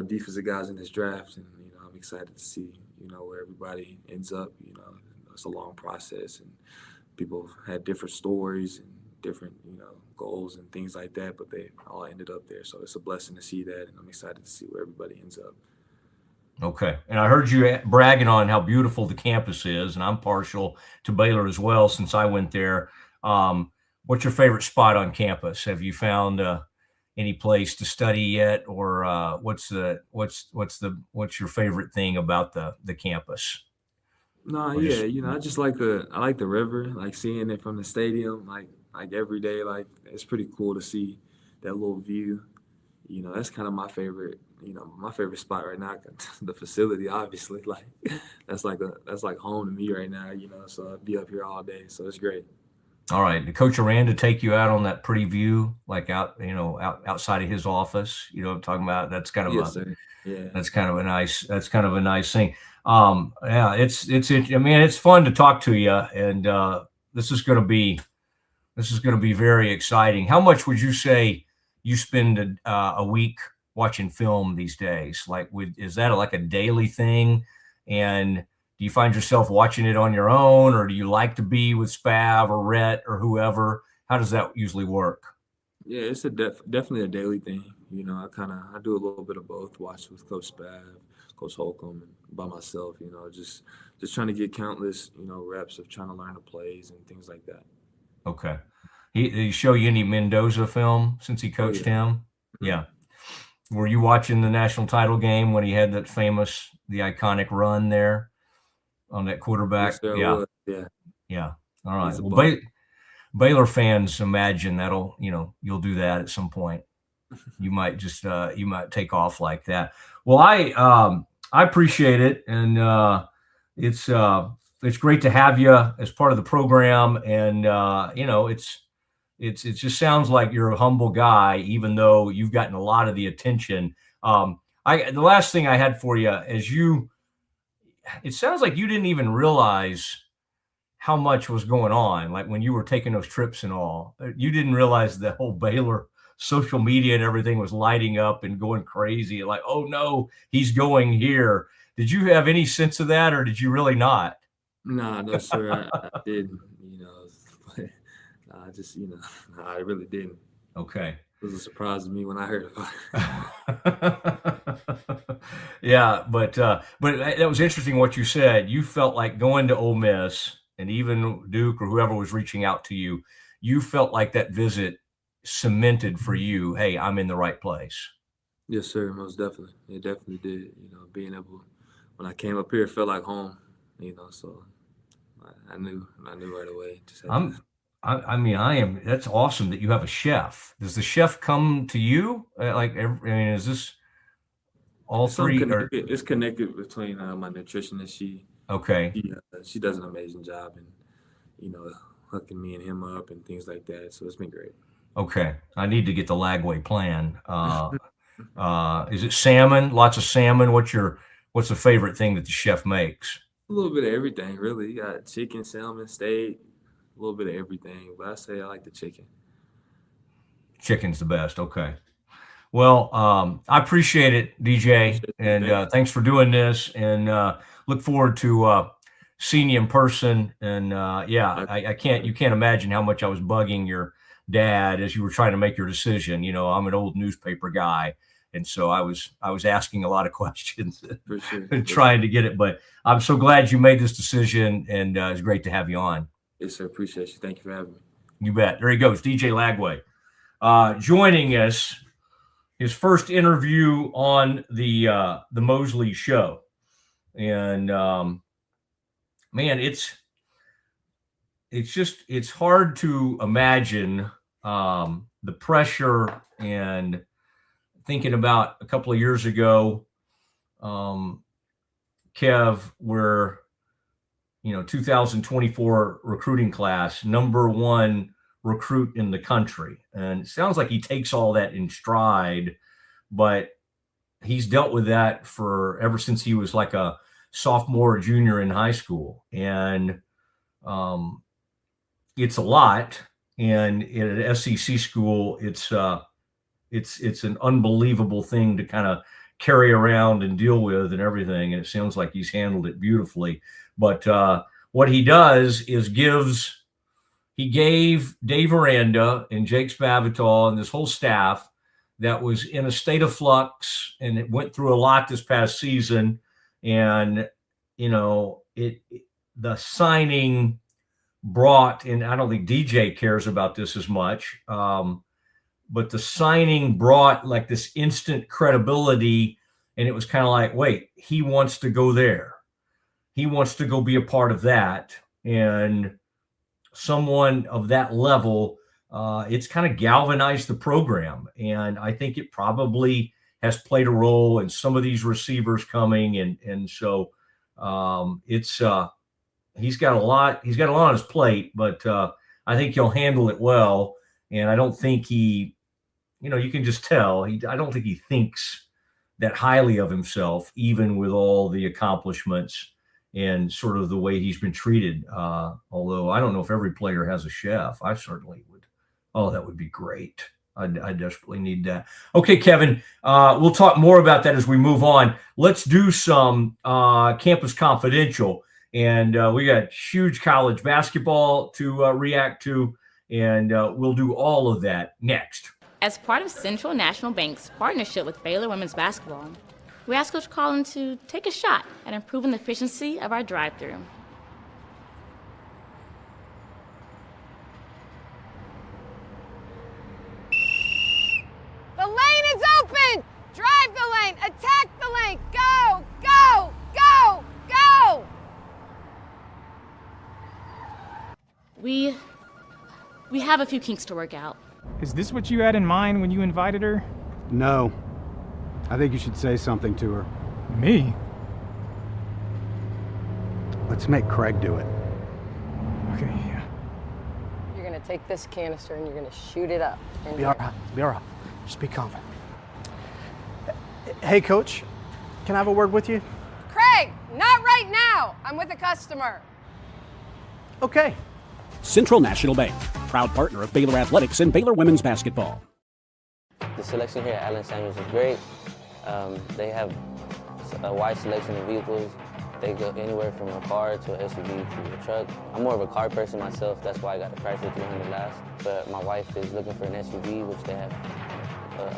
Speaker 3: defensive guys in this draft, and I'm excited to see where everybody ends up. It's a long process, and people had different stories and different goals and things like that, but they all ended up there. So it's a blessing to see that, and I'm excited to see where everybody ends up.
Speaker 1: Okay. And I heard you bragging on how beautiful the campus is, and I'm partial to Baylor as well since I went there. What's your favorite spot on campus? Have you found any place to study yet, or what's your favorite thing about the campus?
Speaker 3: No, yeah, I just like the river, like seeing it from the stadium, like every day. Like it's pretty cool to see that little view. That's kind of my favorite. My favorite spot right now. The facility, obviously, like that's like home to me right now. So I'd be up here all day. So it's great.
Speaker 1: All right, did Coach Aranda take you out on that pretty view, like outside of his office? You know what I'm talking about? That's kind of that's kind of a nice thing. Yeah, it's fun to talk to you, and this is going to be very exciting. How much would you say you spend a week watching film these days? Like, is that like a daily thing? And do you find yourself watching it on your own, or do you like to be with Spav or Rhett or whoever? How does that usually work?
Speaker 3: Yeah, it's definitely a daily thing. I do a little bit of both. Watch with Coach Spav, Coach Holcomb, and by myself. Just trying to get countless reps of trying to learn the plays and things like that.
Speaker 1: Okay. Did he show you any Mendoza film since he coached him? Yeah. Were you watching the national title game when he had that the iconic run there on that quarterback?
Speaker 3: Yes,
Speaker 1: yeah. All right. Well, Baylor fans imagine you'll do that at some point. You might just you might take off like that. Well, I appreciate it, and it's great to have you as part of the program, and it just sounds like you're a humble guy, even though you've gotten a lot of the attention. The last thing I had for you is it sounds like you didn't even realize how much was going on. Like when you were taking those trips and all, you didn't realize the whole Baylor social media and everything was lighting up and going crazy. Like, oh no, he's going here. Did you have any sense of that, or did you really not?
Speaker 3: No, sir. I didn't, I really didn't.
Speaker 1: Okay.
Speaker 3: It was a surprise to me when I heard about
Speaker 1: it. Yeah, but that was interesting what you said. You felt like going to Ole Miss, and even Duke or whoever was reaching out to you, you felt like that visit cemented for you, hey, I'm in the right place.
Speaker 3: Yes, sir, most definitely. It definitely did. Being able, when I came up here, it felt like home, so I knew right away. That's awesome that you have a chef. Does the chef come to you? Is this all three? It's connected between my nutritionist. She does an amazing job, and hooking me and him up and things like that. So it's been great.
Speaker 1: Okay, I need to get the Lagway plan. Is it salmon? Lots of salmon. What's the favorite thing that the chef makes?
Speaker 3: A little bit of everything, really. You got chicken, salmon, steak. A little bit of everything, but I say I like the chicken.
Speaker 1: Chicken's the best. Okay. Well, I appreciate it, DJ, and thanks for doing this. And look forward to seen you in person, and I can't. You can't imagine how much I was bugging your dad as you were trying to make your decision. I'm an old newspaper guy, and so I was asking a lot of questions
Speaker 3: For sure.
Speaker 1: and trying to get it. But I'm so glad you made this decision, and it's great to have you on.
Speaker 3: Yes, sir. Appreciate you. Thank you for having me.
Speaker 1: You bet. There he goes, DJ Lagway, joining us. His first interview on the Mosley Show, and man, it's hard to imagine the pressure, and thinking about a couple of years ago, Kev, where 2024 recruiting class, number one recruit in the country. And it sounds like he takes all that in stride, but he's dealt with that ever since he was like a sophomore or junior in high school. And it's a lot. And at an SEC school, it's an unbelievable thing to kind of carry around and deal with and everything. And it sounds like he's handled it beautifully. But what he does is he gave Dave Aranda and Jake Spavital and this whole staff that was in a state of flux, and it went through a lot this past season. And, the signing brought, and I don't think DJ cares about this as much, but the signing brought like this instant credibility. And it was kind of like, wait, he wants to go there. He wants to go be a part of that. And someone of that level, it's kind of galvanized the program. And I think it probably has played a role in some of these receivers coming. And so he's got a lot on his plate, but I think he'll handle it well. And I don't think you can just tell, I don't think he thinks that highly of himself, even with all the accomplishments and sort of the way he's been treated. Although I don't know if every player has a chef. I certainly would. Oh, that would be great. I desperately need that. Okay, Kevin, we'll talk more about that as we move on. Let's do some Campus Confidential. And we got huge college basketball to react to, and we'll do all of that next.
Speaker 4: As part of Central National Bank's partnership with Baylor Women's Basketball, we asked Coach Collin to take a shot at improving the efficiency of our drive-thru.
Speaker 5: The lane is open! Drive the lane! Attack the lane! Go! Go! Go! Go!
Speaker 4: We have a few kinks to work out.
Speaker 6: Is this what you had in mind when you invited her?
Speaker 7: No. I think you should say something to her.
Speaker 6: Me?
Speaker 7: Let's make Craig do it.
Speaker 6: Okay, yeah.
Speaker 5: You're gonna take this canister and you're gonna shoot it up.
Speaker 8: Be all right. Be all right. Just be confident. Hey, Coach. Can I have a word with you?
Speaker 5: Craig, not right now. I'm with a customer.
Speaker 8: Okay.
Speaker 9: Central National Bank, proud partner of Baylor Athletics and Baylor Women's Basketball.
Speaker 10: The selection here at Allen Samuels is great. They have a wide selection of vehicles. They go anywhere from a car to an SUV to a truck. I'm more of a car person myself. That's why I got the Chrysler 300 last. But my wife is looking for an SUV, which they have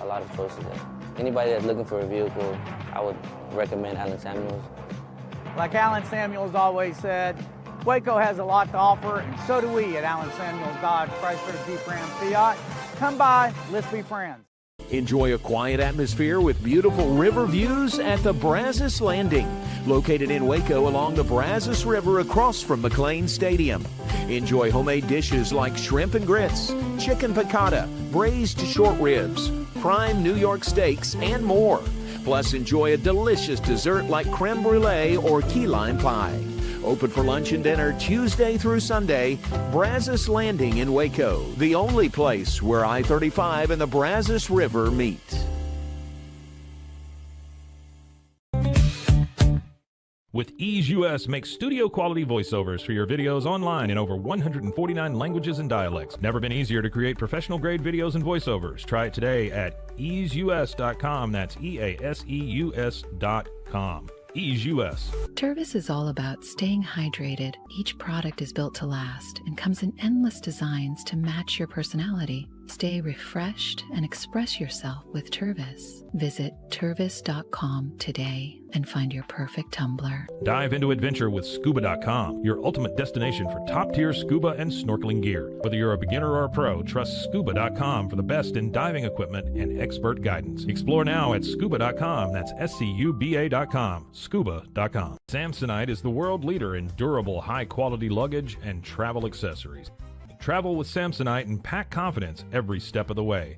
Speaker 10: a lot of choices at. Anybody that's looking for a vehicle, I would recommend Allen Samuels.
Speaker 11: Like Allen Samuels always said, Waco has a lot to offer, and so do we at Allen Samuels Dodge, Chrysler, Jeep, Ram, Fiat. Come by, let's be friends.
Speaker 12: Enjoy a quiet atmosphere with beautiful river views at the Brazos Landing, located in Waco along the Brazos River across from McLean Stadium. Enjoy homemade dishes like shrimp and grits, chicken piccata, braised short ribs, prime New York steaks, and more. Plus, enjoy a delicious dessert like creme brulee or key lime pie. Open for lunch and dinner Tuesday through Sunday. Brazos Landing in Waco, the only place where I-35 and the Brazos River meet.
Speaker 13: With Ease US, make studio quality voiceovers for your videos online in over 149 languages and dialects. Never been easier to create professional grade videos and voiceovers. Try it today at easeus.com. That's EASEUS.com. Ease US.
Speaker 14: Tervis is all about staying hydrated. Each product is built to last and comes in endless designs to match your personality. Stay refreshed and express yourself with Tervis. Visit tervis.com today and find your perfect tumbler.
Speaker 13: Dive into adventure with scuba.com, your ultimate destination for top-tier scuba and snorkeling gear. Whether you're a beginner or a pro, trust scuba.com for the best in diving equipment and expert guidance. Explore now at scuba.com. That's SCUBA.com. Scuba.com. Samsonite is the world leader in durable, high-quality luggage and travel accessories. Travel with Samsonite and pack confidence every step of the way.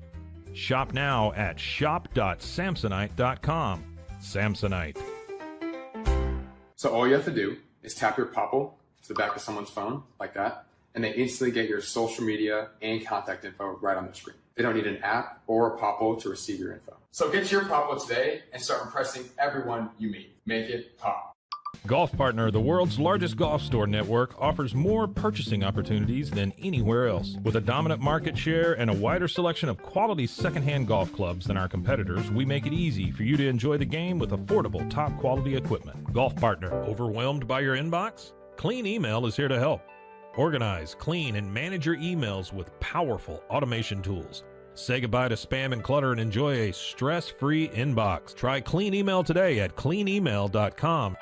Speaker 13: Shop now at shop.samsonite.com. Samsonite.
Speaker 15: So all you have to do is tap your Popple to the back of someone's phone, like that, and they instantly get your social media and contact info right on their screen. They don't need an app or a Popple to receive your info. So get your Popple today and start impressing everyone you meet. Make it pop.
Speaker 13: Golf Partner, the world's largest golf store network, offers more purchasing opportunities than anywhere else. With a dominant market share and a wider selection of quality secondhand golf clubs than our competitors, we make it easy for you to enjoy the game with affordable, top-quality equipment. Golf Partner, overwhelmed by your inbox? Clean Email is here to help. Organize, clean, and manage your emails with powerful automation tools. Say goodbye to spam and clutter and enjoy a stress-free inbox. Try Clean Email today at cleanemail.com.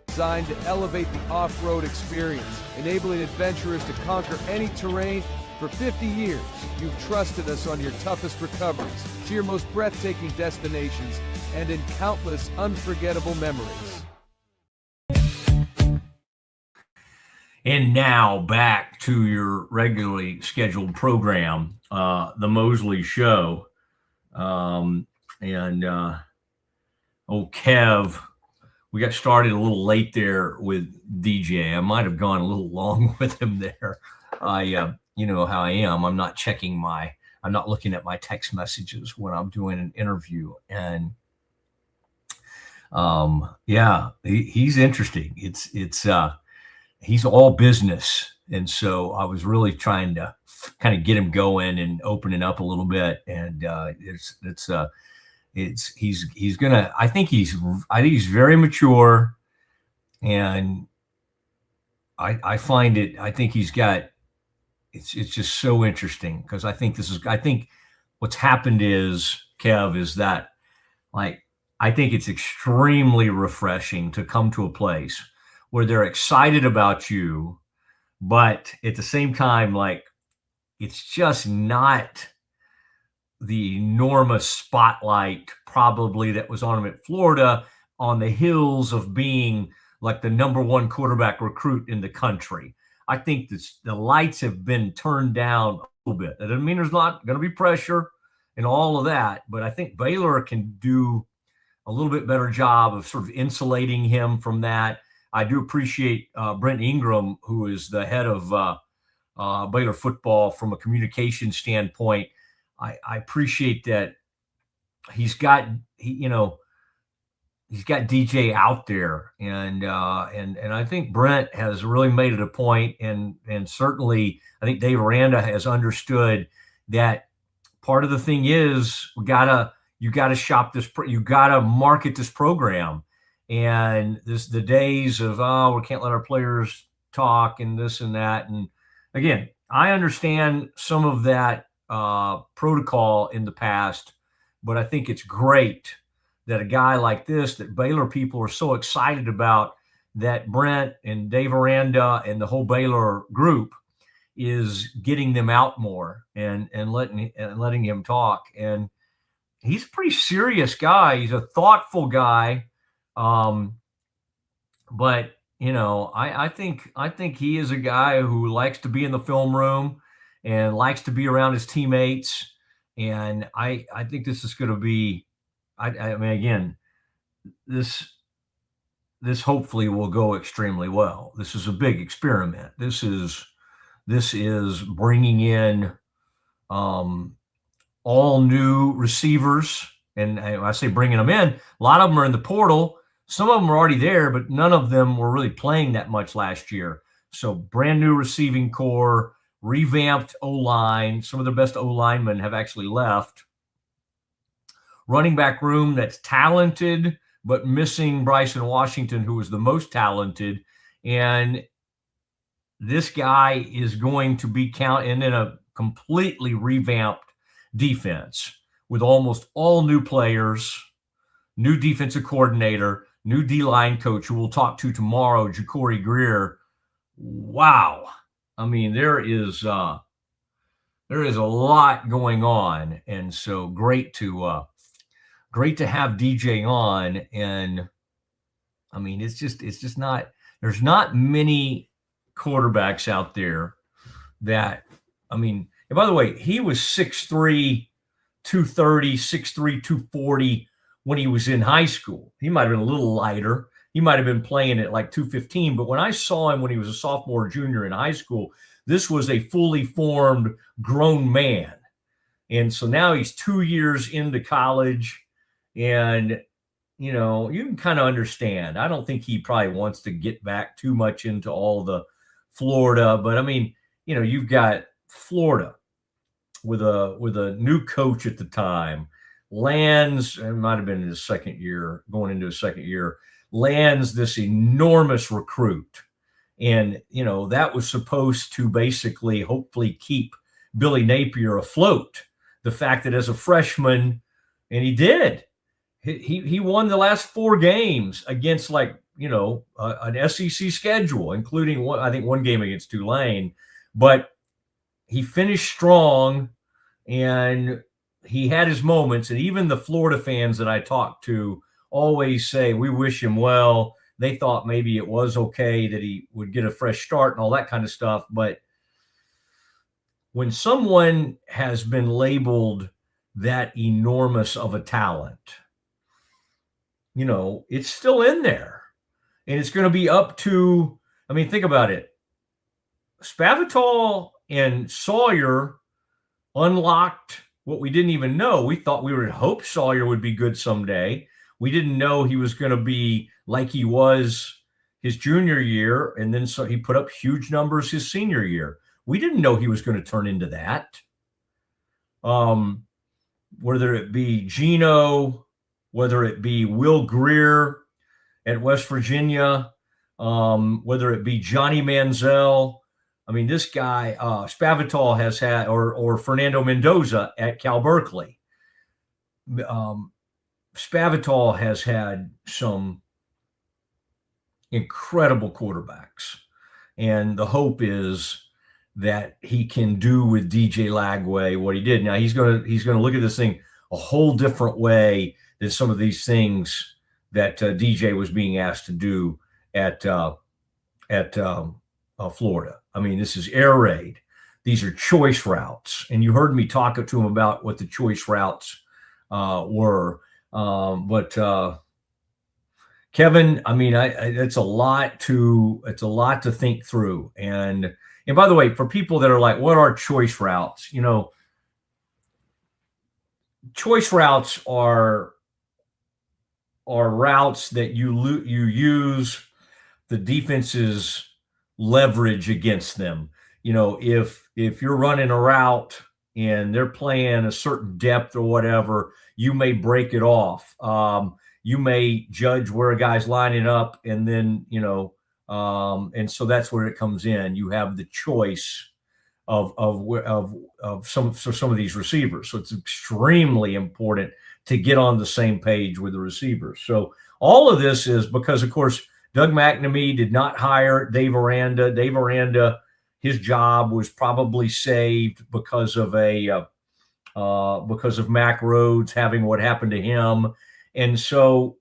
Speaker 16: Designed to elevate the off-road experience, enabling adventurers to conquer any terrain. For 50 years, you've trusted us on your toughest recoveries, to your most breathtaking destinations, and in countless unforgettable memories.
Speaker 1: And now back to your regularly scheduled program, the Mosley Show. Kev, we got started a little late there with DJ. I might have gone a little long with him there. You know how I am. I'm not looking at my text messages when I'm doing an interview. And he's interesting. He's all business. And so I was really trying to kind of get him going and opening up a little bit. And he's gonna, I think he's very mature, and I think he's got, it's just so interesting, because I think what's happened is, Kev, is that, like, I think it's extremely refreshing to come to a place where they're excited about you, but at the same time, like, it's just not the enormous spotlight probably that was on him at Florida, on the heels of being like the number one quarterback recruit in the country. I think the lights have been turned down a little bit. That doesn't mean there's not going to be pressure and all of that, but I think Baylor can do a little bit better job of sort of insulating him from that. I do appreciate Brent Ingram, who is the head of Baylor football, from a communication standpoint. I appreciate that he's got DJ out there, and I think Brent has really made it a point, and certainly I think Dave Aranda has understood that part of the thing is you gotta shop this, you gotta market this program, and the days of we can't let our players talk and this and that, and again, I understand some of that protocol in the past, but I think it's great that a guy like this, that Baylor people are so excited about, that Brent and Dave Aranda and the whole Baylor group is getting them out more and letting him talk. And he's a pretty serious guy. He's a thoughtful guy. But I think he is a guy who likes to be in the film room and likes to be around his teammates. And I think this is going to be, I mean, again, this hopefully will go extremely well. This is a big experiment. This is bringing in all new receivers. And I say bringing them in, a lot of them are in the portal. Some of them are already there, but none of them were really playing that much last year. So brand new receiving core, revamped O-line. Some of the best O-linemen have actually left. Running back room that's talented, but missing Bryson Washington, who was the most talented. And this guy is going to be in a completely revamped defense with almost all new players, new defensive coordinator, new D-line coach who we'll talk to tomorrow, Ja'Cory Greer. Wow. I mean, there is a lot going on. And so great to have DJ on. And I mean, it's just not, there's not many quarterbacks out there that, I mean, and by the way, he was 6'3", 230, 6'3", 240 when he was in high school. He might have been a little lighter. He might have been playing at like 215. But when I saw him when he was a sophomore, junior in high school, this was a fully formed grown man. And so now he's 2 years into college. And, you know, you can kind of understand. I don't think he probably wants to get back too much into all the Florida. But, I mean, you know, you've got Florida with a new coach at the time. Lands, it might have been in his second year, going into his second year, lands this enormous recruit. And, you know, that was supposed to basically hopefully keep Billy Napier afloat. The fact that as a freshman, and he did, he won the last 4 games against, like, you know, an SEC schedule, including one game against Tulane. But he finished strong, and he had his moments. And even the Florida fans that I talked to always say, we wish him well. They thought maybe it was okay that he would get a fresh start and all that kind of stuff. But when someone has been labeled that enormous of a talent, you know, it's still in there. And it's going to be up to, I mean, think about it. Spavital and Sawyer unlocked what we didn't even know. We thought we would hope Sawyer would be good someday. We didn't know he was going to be like he was his junior year. And then so he put up huge numbers his senior year. We didn't know he was going to turn into that. Whether it be Gino, whether it be Will Greer at West Virginia, whether it be Johnny Manziel. I mean, this guy, Spavital has had, or Fernando Mendoza at Cal Berkeley. Spavital has had some incredible quarterbacks. And the hope is that he can do with DJ Lagway what he did. Now he's going to look at this thing a whole different way than some of these things that DJ was being asked to do at Florida. I mean, this is air raid. These are choice routes. And you heard me talk to him about what the choice routes were. But Kevin, I mean, it's a lot to think through. And by the way, for people that are like, what are choice routes? You know, choice routes are routes that you use the defense's leverage against them. You know, if you're running a route and they're playing a certain depth or whatever, you may break it off. You may judge where a guy's lining up, and then, you know, and so that's where it comes in. You have the choice of some of these receivers. So it's extremely important to get on the same page with the receivers. So all of this is because, of course, Doug McNamee did not hire Dave Aranda. Dave Aranda, his job was probably saved because of Mack Rhodes having what happened to him. And so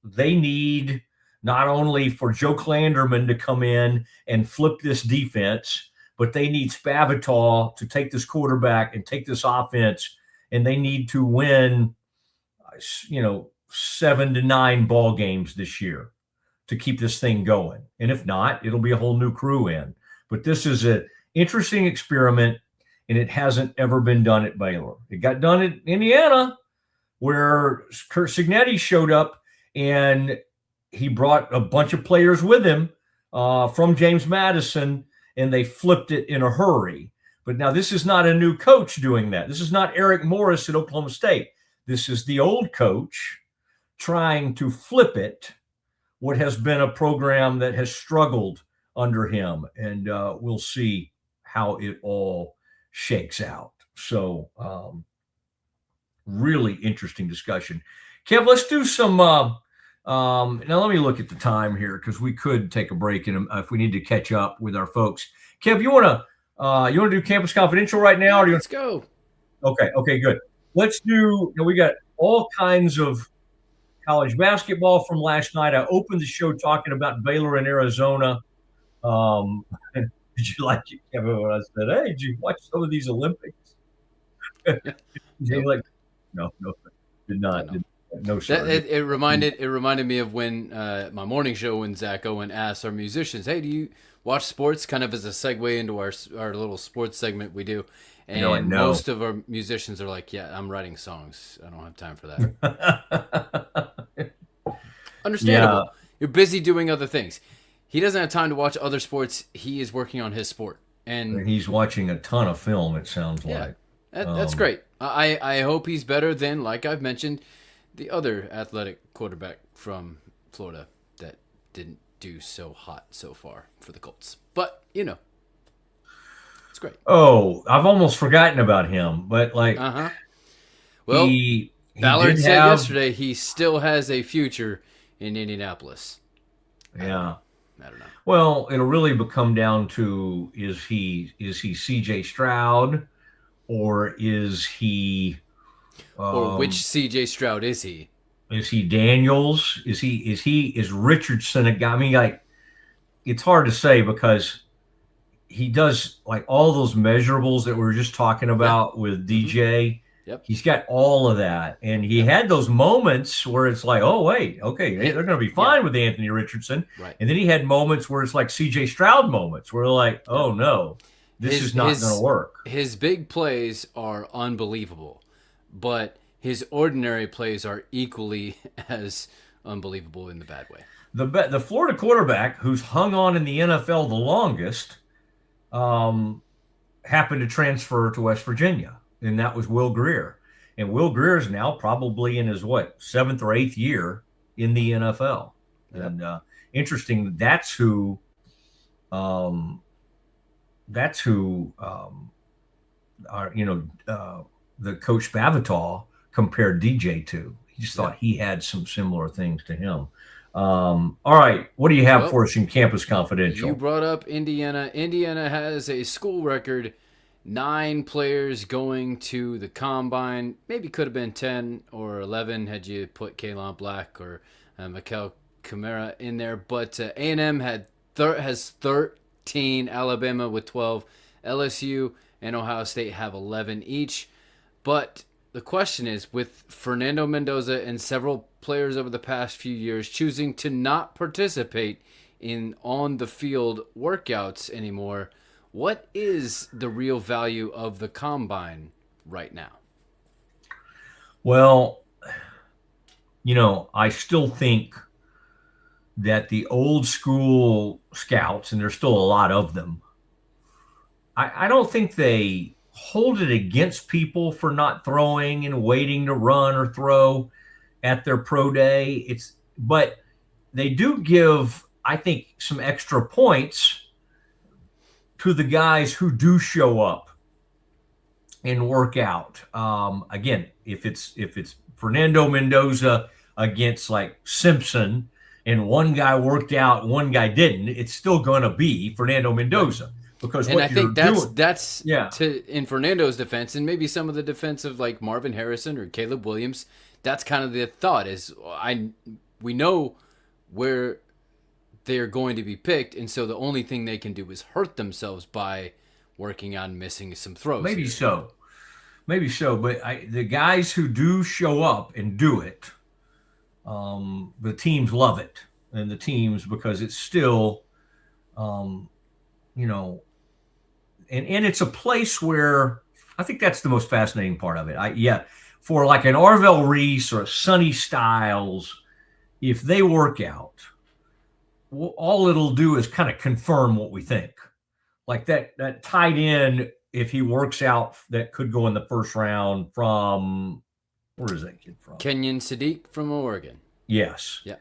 Speaker 1: they need not only for Joe Klanderman to come in and flip this defense, but they need Spavital to take this quarterback and take this offense, and they need to win, you know, 7 to 9 ball games this year to keep this thing going. And if not, it'll be a whole new crew in. But this is an interesting experiment, and it hasn't ever been done at Baylor. It got done at Indiana, where Kurt Cignetti showed up, and he brought a bunch of players with him from James Madison, and they flipped it in a hurry. But now this is not a new coach doing that. This is not Eric Morris at Oklahoma State. This is the old coach trying to flip it, what has been a program that has struggled under him. And we'll see how it all shakes out. So really interesting discussion. Kev, let's do some now let me look at the time here, because we could take a break and if we need to catch up with our folks. Kev, you want to do Campus Confidential right now? Or do you
Speaker 2: Let's go.
Speaker 1: Okay, good. Let's do, we got all kinds of college basketball from last night. I opened the show talking about Baylor and Arizona. Did you like it, Kevin, when I said, hey, did you watch some of these Olympics? You're like, no, did not. No, sir.
Speaker 2: It reminded me of when my morning show, when Zach Owen asked our musicians, hey, do you watch sports? Kind of as a segue into our little sports segment we do. And most of our musicians are like, yeah, I'm writing songs. I don't have time for that. Understandable. Yeah. You're busy doing other things. He doesn't have time to watch other sports. He is working on his sport. And
Speaker 1: he's watching a ton of film, it sounds like.
Speaker 2: That's great. I hope he's better than, like I've mentioned, the other athletic quarterback from Florida that didn't do so hot so far for the Colts. But, it's great.
Speaker 1: Oh, I've almost forgotten about him. But, like,
Speaker 2: well, Ballard said yesterday he still has a future in Indianapolis.
Speaker 1: Yeah.
Speaker 2: I don't know.
Speaker 1: Well, it'll really come down to, is he CJ Stroud, or is he
Speaker 2: or which CJ Stroud is he?
Speaker 1: Is he Daniels? Is Richardson a guy? I mean, like, it's hard to say because he does like all those measurables that we were just talking about with DJ.
Speaker 2: Yep.
Speaker 1: He's got all of that. And he had those moments where it's like, oh, wait, okay, they're going to be fine with Anthony Richardson.
Speaker 2: Right.
Speaker 1: And then he had moments where it's like CJ Stroud moments where like, oh, no, this is not going to work.
Speaker 2: His big plays are unbelievable, but his ordinary plays are equally as unbelievable in the bad way.
Speaker 1: The Florida quarterback who's hung on in the NFL the longest happened to transfer to West Virginia. And that was Will Grier. And Will Grier is now probably in his, 7th or 8th year in the NFL. Yep. And interesting, that's who the Coach Bavataw compared DJ to. He just thought he had some similar things to him. All right, what do you have for us in Campus Confidential?
Speaker 2: You brought up Indiana. Indiana has a school record 9 players going to the combine. Maybe could have been 10 or 11 had you put Kaylon Black or Mikel Kamara in there. But A&M has 13, Alabama with 12, LSU and Ohio State have 11 each. But the question is, with Fernando Mendoza and several players over the past few years choosing to not participate in on-the-field workouts anymore, what is the real value of the combine right now?
Speaker 1: Well, I still think that the old school scouts, and there's still a lot of them, I don't think they hold it against people for not throwing and waiting to run or throw at their pro day. But they do give, I think, some extra points to the guys who do show up and work out. Again, if it's Fernando Mendoza against like Simpson and one guy worked out and one guy didn't, it's still going to be Fernando Mendoza. Because
Speaker 2: and I think that's in Fernando's defense, and maybe some of the defense of like Marvin Harrison or Caleb Williams. That's kind of the thought is we know where they're going to be picked, and so the only thing they can do is hurt themselves by working on missing some throws.
Speaker 1: Maybe so. But the guys who do show up and do it, the teams love it, and the teams, because it's still, and it's a place where I think that's the most fascinating part of it. For like an Arvell Reese or a Sonny Styles, if they work out, all it'll do is kind of confirm what we think. Like that tight end, if he works out, that could go in the first round from, where is that kid from?
Speaker 2: Kenyon Sadiq from Oregon.
Speaker 1: Yes.
Speaker 2: Yeah.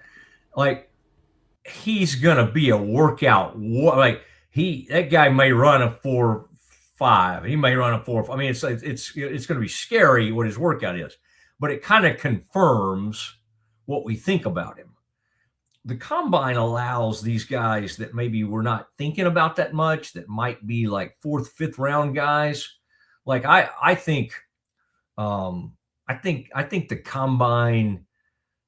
Speaker 1: Like, he's gonna be a workout. That guy may run a 4.5. He may run a 4. I mean, it's going to be scary what his workout is, but it kind of confirms what we think about him. The combine allows these guys that maybe we're not thinking about that much, that might be like 4th, 5th round guys. Like I think the combine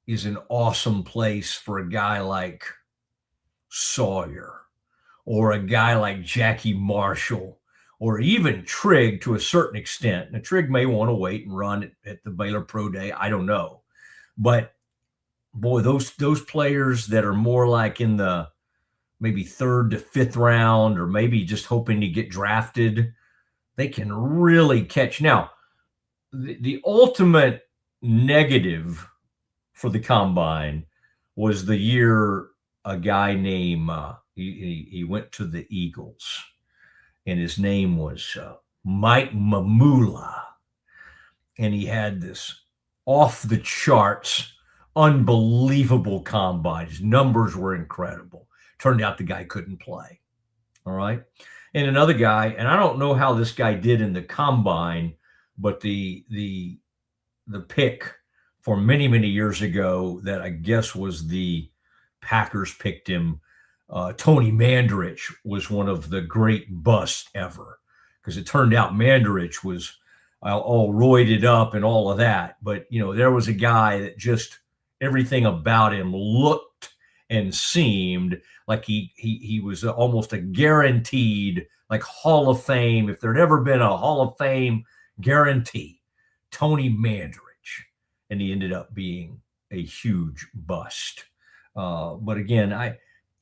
Speaker 1: is an awesome place for a guy like Sawyer, or a guy like Jackie Marshall, or even Trigg to a certain extent. Now, Trigg may want to wait and run at the Baylor Pro Day. I don't know. But, boy, those players that are more like in the maybe 3rd to 5th round, or maybe just hoping to get drafted, they can really catch. Now, the ultimate negative for the combine was the year a guy named he went to the Eagles, and his name was Mike Mamula, and he had this off the charts, unbelievable combine. His numbers were incredible. Turned out the guy couldn't play. All right. And another guy, and I don't know how this guy did in the combine, but the pick for many, many years ago that I guess was the Packers picked him, Tony Mandarich, was one of the great busts ever, because it turned out Mandarich was all roided up and all of that. But, there was a guy that just everything about him looked and seemed like he was almost a guaranteed, like, Hall of Fame. If there'd ever been a Hall of Fame guarantee, Tony Mandarich. And he ended up being a huge bust. But again,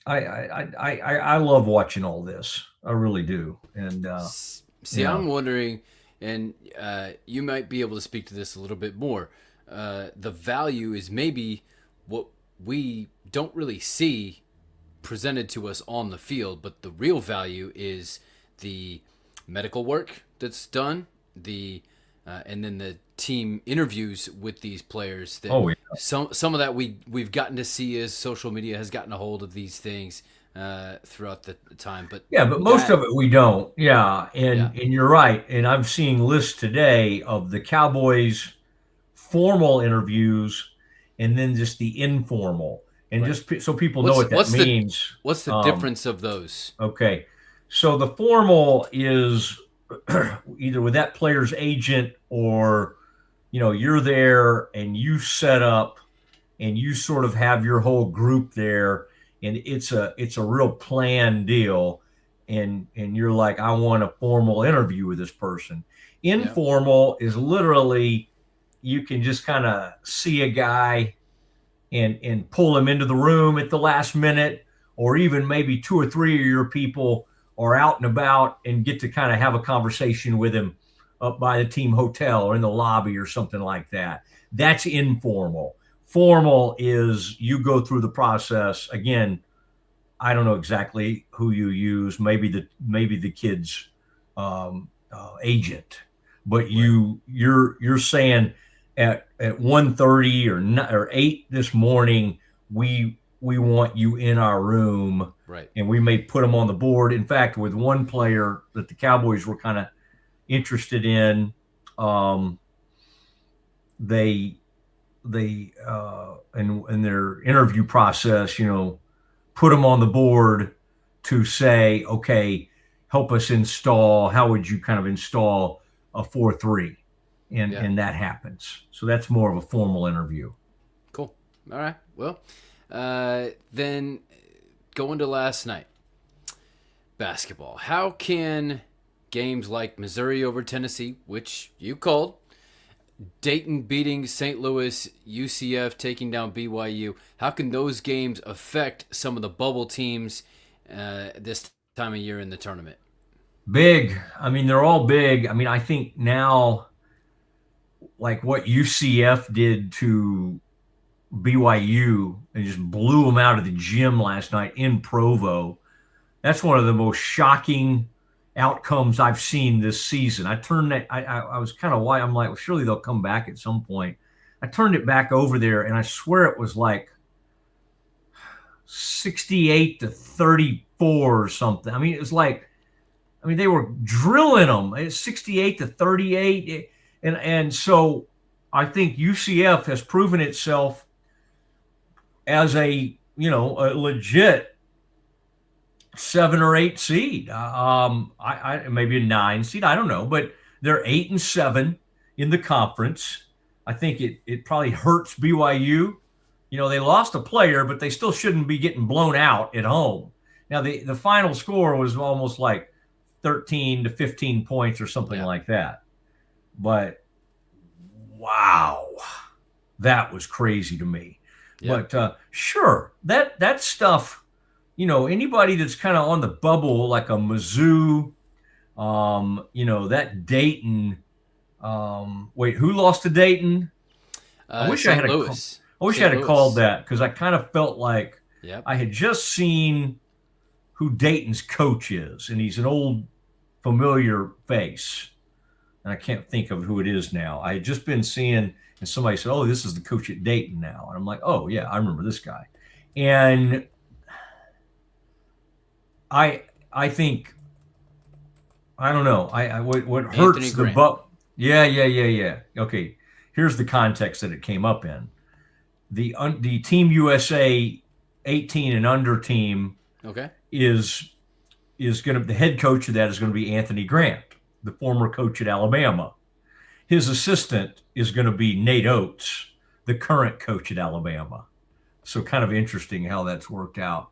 Speaker 1: I love watching all this. I really do. And
Speaker 2: I'm wondering, and you might be able to speak to this a little bit more. The value is maybe what we don't really see presented to us on the field, but the real value is the medical work that's done, and then the team interviews with these players. That some of that we've gotten to see as social media has gotten a hold of these things throughout the time. But
Speaker 1: most of it we don't. And you're right. And I'm seeing lists today of the Cowboys formal interviews and then just the informal. And just so people know what that means.
Speaker 2: What's the difference of those?
Speaker 1: Okay. So the formal is either with that player's agent, or you're there and you set up and you sort of have your whole group there, and it's a real planned deal, and you're like, I want a formal interview with this person. Informal is literally you can just kind of see a guy and pull him into the room at the last minute, or even maybe 2 or 3 of your people are out and about and get to kind of have a conversation with him up by the team hotel or in the lobby or something like that. That's informal. Formal is you go through the process. Again, I don't know exactly who you use, maybe the kid's agent, but you're saying at 1:30 or 8 this morning, we want you in our room.
Speaker 2: Right.
Speaker 1: And we may put them on the board. In fact, with one player that the Cowboys were kind of interested in, they in their interview process, put them on the board to say, okay, help us install. How would you kind of install a 4-3? And that happens. So that's more of a formal interview.
Speaker 2: Cool. All right. Well, then going to last night, basketball. How can games like Missouri over Tennessee, which you called, Dayton beating St. Louis, UCF taking down BYU, how can those games affect some of the bubble teams this time of year in the tournament?
Speaker 1: Big. I mean, they're all big. I mean, I think now, like what UCF did to BYU and just blew them out of the gym last night in Provo, that's one of the most shocking outcomes I've seen this season. I was kind of why I'm like, well, surely they'll come back at some point. I turned it back over there, and I swear it was like 68-34 or something. I mean, it was like, they were drilling them. It's 68-38, and so I think UCF has proven itself as a legit 7 or 8 seed. I maybe a 9 seed. I don't know, but they're 8 and 7 in the conference. I think it probably hurts BYU. They lost a player, but they still shouldn't be getting blown out at home. Now the final score was almost like 13 to 15 points or something like that. But wow, that was crazy to me. Yeah. But sure, that stuff, anybody that's kind of on the bubble, like a Mizzou, that Dayton. Wait, who lost to Dayton? I wish I had called that, because I kind of felt like I had just seen who Dayton's coach is, and he's an old familiar face, and I can't think of who it is now. I had just been seeing, and somebody said, "Oh, this is the coach at Dayton now," and I'm like, "Oh yeah, I remember this guy." And I think, I don't know. What hurts the butt? Yeah. Okay, here's the context that it came up in. The Team USA 18 and under team is going to, the head coach of that is going to be Anthony Grant, the former coach at Alabama. His assistant is going to be Nate Oates, the current coach at Alabama. So kind of interesting how that's worked out.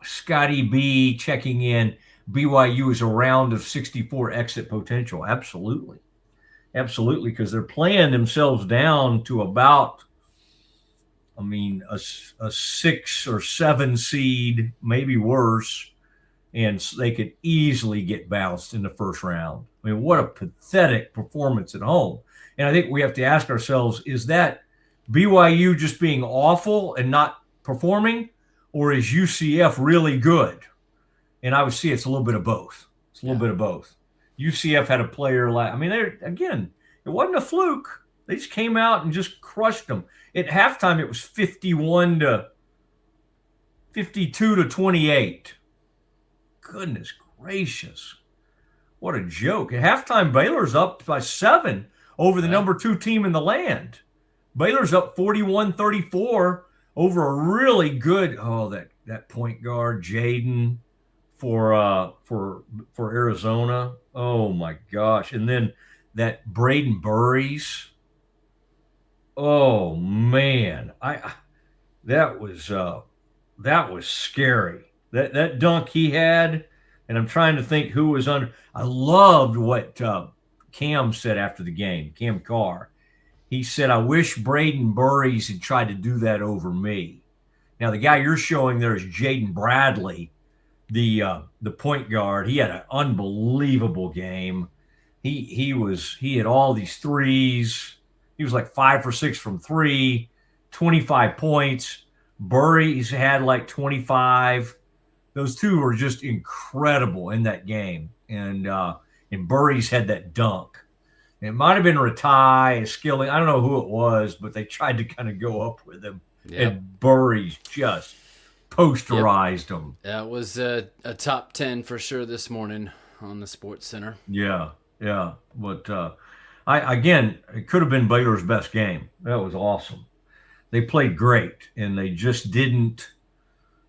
Speaker 1: Scotty B checking in. BYU is a round of 64 exit potential. Absolutely, because they're playing themselves down to about, a 6 or 7 seed, maybe worse, and they could easily get bounced in the first round. What a pathetic performance at home. And I think we have to ask ourselves, is that BYU just being awful and not performing, or is UCF really good? And I would see it's a little bit of both. It's a little bit of both. UCF had a player it wasn't a fluke. They just came out and just crushed them. At halftime, it was 52-28. Goodness gracious. What a joke. At halftime, Baylor's up by 7 over the number 2 team in the land. Baylor's up 41-34 over a really good, that point guard, Jaden, for Arizona. Oh my gosh. And then that Braden Burries. Oh man. That was scary. That dunk he had, and I'm trying to think who was under. I loved what Cam said after the game, Cam Carr. He said, "I wish Braden Burries had tried to do that over me." Now the guy you're showing there is Jaden Bradley, the point guard. He had an unbelievable game. He had all these threes. He was like 5 for 6 from 3, 25 points. Burries had like 25. Those two were just incredible in that game. And Burries had that dunk. It might have been Ratai, Skilling. I don't know who it was, but they tried to kind of go up with him. Yep. And Burries just posterized him.
Speaker 2: That was a top 10 for sure this morning on the Sports Center.
Speaker 1: Yeah. But it could have been Baylor's best game. That was awesome. They played great, and they just didn't.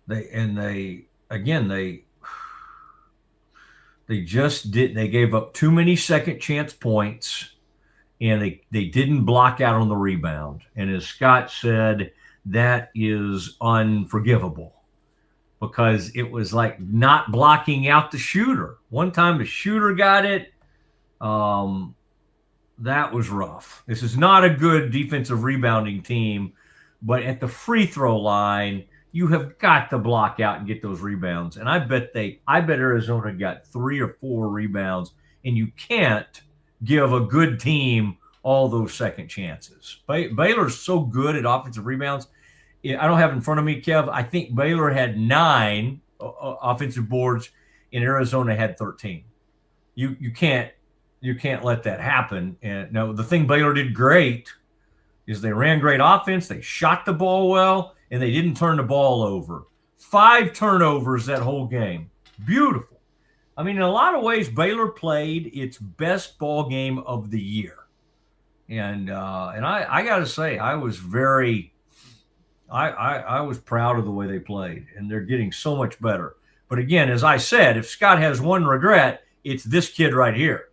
Speaker 1: They gave up too many second chance points, and they didn't block out on the rebound. And as Scott said, that is unforgivable, because it was like not blocking out the shooter. One time the shooter got it. That was rough. This is not a good defensive rebounding team, but at the free throw line, you have got to block out and get those rebounds. And I bet Arizona got 3 or 4 rebounds, and you can't give a good team all those second chances. Baylor's so good at offensive rebounds. I don't have in front of me, Kev. I think Baylor had 9 offensive boards, and Arizona had 13. You can't You can't let that happen. And no, the thing Baylor did great is they ran great offense. They shot the ball well, and they didn't turn the ball over. 5 turnovers that whole game. Beautiful. I mean, in a lot of ways, Baylor played its best ball game of the year. And I got to say, I was I was proud of the way they played, and they're getting so much better. But again, as I said, if Scott has one regret, it's this kid right here.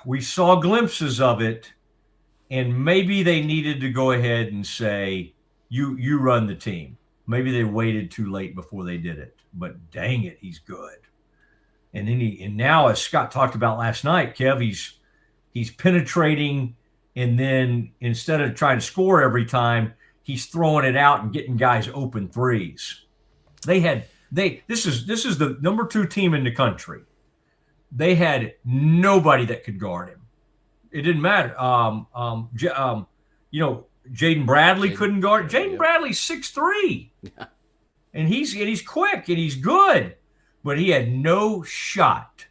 Speaker 1: We saw glimpses of it, and maybe they needed to go ahead and say, you run the team. Maybe they waited too late before they did it, but dang it, he's good. And then now, as Scott talked about last night, Kev, he's penetrating, and then instead of trying to score every time, he's throwing it out and getting guys open threes. This is the number 2 team in the country. They had nobody that could guard him. It didn't matter. Jaden Bradley couldn't guard. Jaden Bradley's 6'3", and he's quick and he's good, but he had no shot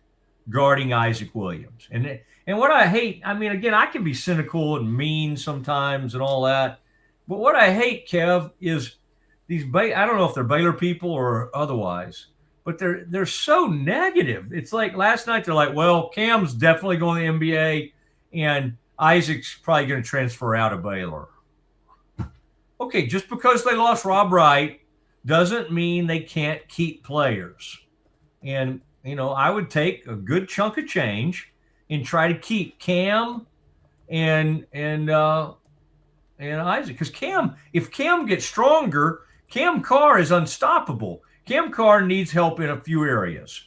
Speaker 1: guarding Isaac Williams. And what I hate, I mean, again, I can be cynical and mean sometimes and all that, but what I hate, Kev, is these I don't know if they're Baylor people or otherwise, but they're so negative. It's like last night they're like, well, Cam's definitely going to the NBA, and Isaac's probably going to transfer out of Baylor. Okay, just because they lost Rob Wright doesn't mean they can't keep players. And, I would take a good chunk of change and try to keep Cam and Isaac. Because if Cam gets stronger, Cam Carr is unstoppable. Cam Carr needs help in a few areas.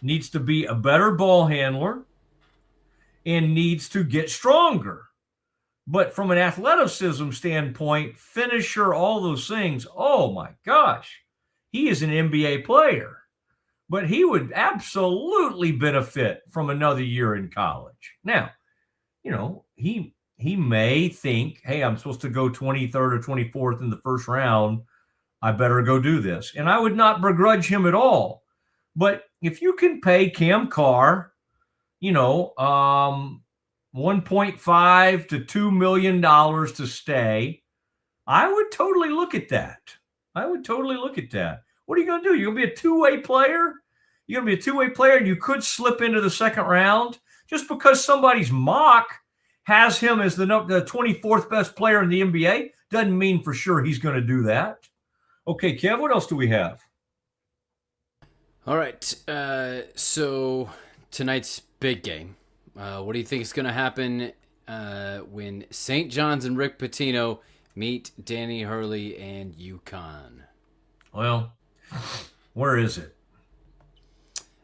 Speaker 1: Needs to be a better ball handler and needs to get stronger. But from an athleticism standpoint, finisher, all those things, oh my gosh, he is an NBA player. But he would absolutely benefit from another year in college. Now, he may think, hey, I'm supposed to go 23rd or 24th in the first round. I better go do this. And I would not begrudge him at all. But if you can pay Cam Carr, 1.5 to $2 million to stay, I would totally look at that. What are you going to do? You're going to be a two-way player? You're going to be a two-way player, and you could slip into the second round just because somebody's mock has him as the 24th best player in the NBA doesn't mean for sure he's going to do that. Okay, Kev, what else do we have?
Speaker 2: All right, so tonight's big game. What do you think is going to happen when St. John's and Rick Pitino meet Danny Hurley and UConn?
Speaker 1: Well, where is it?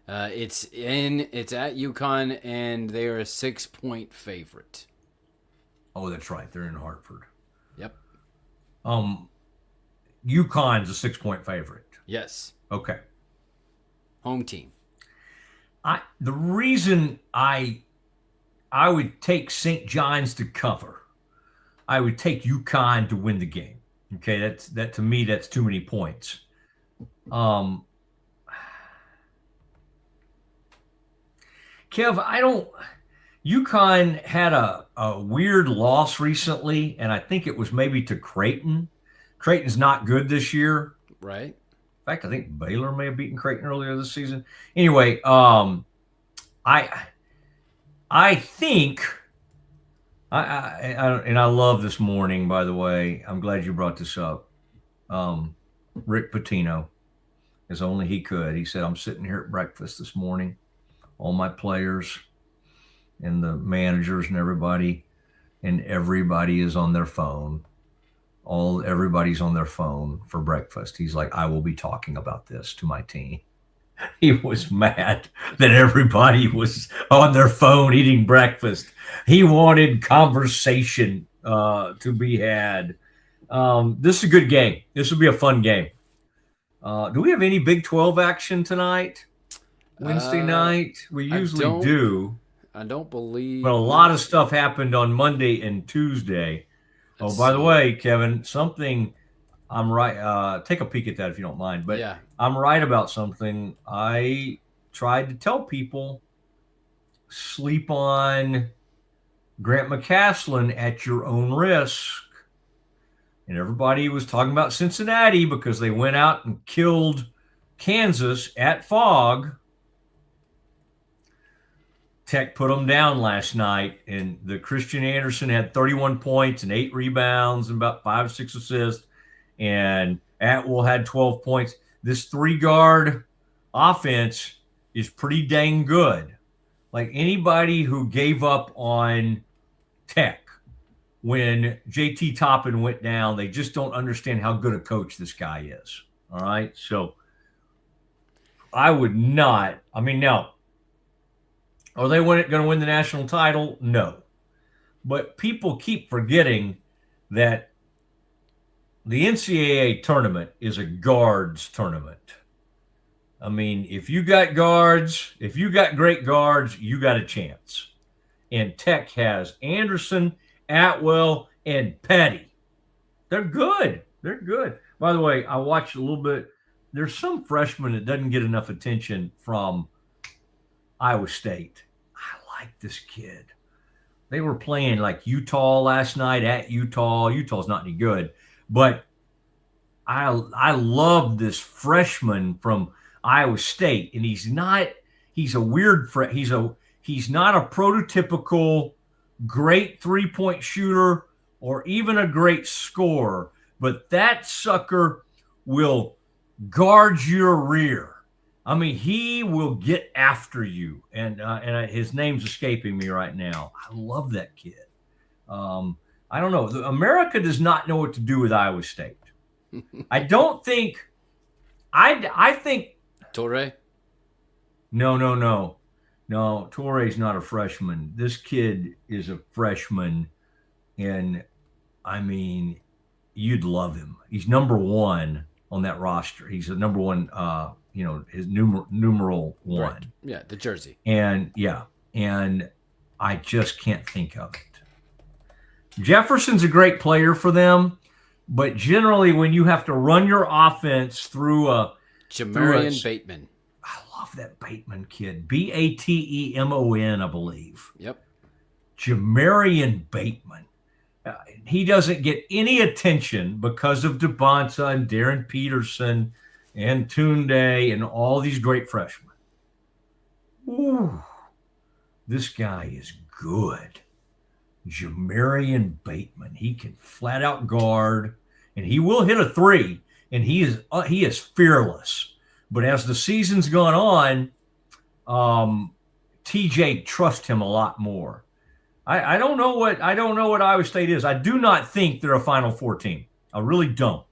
Speaker 2: It's at UConn, and they are a 6-point favorite.
Speaker 1: Oh, that's right. They're in Hartford.
Speaker 2: Yep.
Speaker 1: UConn's a 6-point favorite.
Speaker 2: Yes.
Speaker 1: Okay.
Speaker 2: Home team.
Speaker 1: The reason I would take St. John's to cover, I would take UConn to win the game. Okay, that to me, that's too many points. Kev, UConn had a weird loss recently, and I think it was maybe to Creighton. Creighton's not good this year.
Speaker 2: Right.
Speaker 1: In fact, I think Baylor may have beaten Creighton earlier this season. Anyway, I think, and I love this morning, by the way. I'm glad you brought this up. Rick Pitino, as only he could. He said, I'm sitting here at breakfast this morning, all my players and the managers and everybody is on their phone. Everybody's on their phone for breakfast. He's like, I will be talking about this to my team. He was mad that everybody was on their phone eating breakfast. He wanted conversation to be had. This is a good game. This will be a fun game. Do we have any Big 12 action tonight? Wednesday night? We usually do.
Speaker 2: I don't believe.
Speaker 1: But a lot of stuff happened on Monday and Tuesday. By the way, Kevin, something I'm right. Take a peek at that if you don't mind. But
Speaker 2: yeah.
Speaker 1: I'm right about something. I tried to tell people, sleep on Grant McCaslin at your own risk. And everybody was talking about Cincinnati because they went out and killed Kansas at Fogg. Tech put them down last night, and the Christian Anderson had 31 points and 8 rebounds and about 5 or 6 assists, and Atwell had 12 points. This 3-guard offense is pretty dang good. Like, anybody who gave up on Tech when JT Toppin went down, they just don't understand how good a coach this guy is. All right? So I would not – I mean, now, are they going to win the national title? No. But people keep forgetting that the NCAA tournament is a guards tournament. I mean, if you got guards, if you got great guards, you got a chance. And Tech has Anderson, Atwell, and Petty. They're good. They're good. By the way, I watched a little bit. There's some freshman that doesn't get enough attention from Iowa State. I like this kid. They were playing like Utah last night at Utah. Utah's not any good. But I love this freshman from Iowa State. And he's not a prototypical great three-point shooter or even a great scorer. But that sucker will guard your rear. I mean, he will get after you, and his name's escaping me right now. I love that kid. I don't know. America does not know what to do with Iowa State. I don't think. I think
Speaker 2: Torrey.
Speaker 1: No. Torrey's not a freshman. This kid is a freshman, and I mean, you'd love him. He's number 1 on that roster. He's the number 1. His numeral 1.
Speaker 2: Right. Yeah, the jersey.
Speaker 1: And I just can't think of it. Jefferson's a great player for them, but generally when you have to run your offense through
Speaker 2: Jamarian Bateman.
Speaker 1: I love that Bateman kid. Batemon, I believe.
Speaker 2: Yep.
Speaker 1: Jamarian Bateman. He doesn't get any attention because of DeBonta and Darren Peterson and Tunde and all these great freshmen. Ooh, this guy is good. Jamarian Bateman. He can flat out guard, and he will hit a 3, and he is fearless. But as the season's gone on, TJ trusts him a lot more. I don't know what Iowa State is. I do not think they're a Final Four team. I really don't.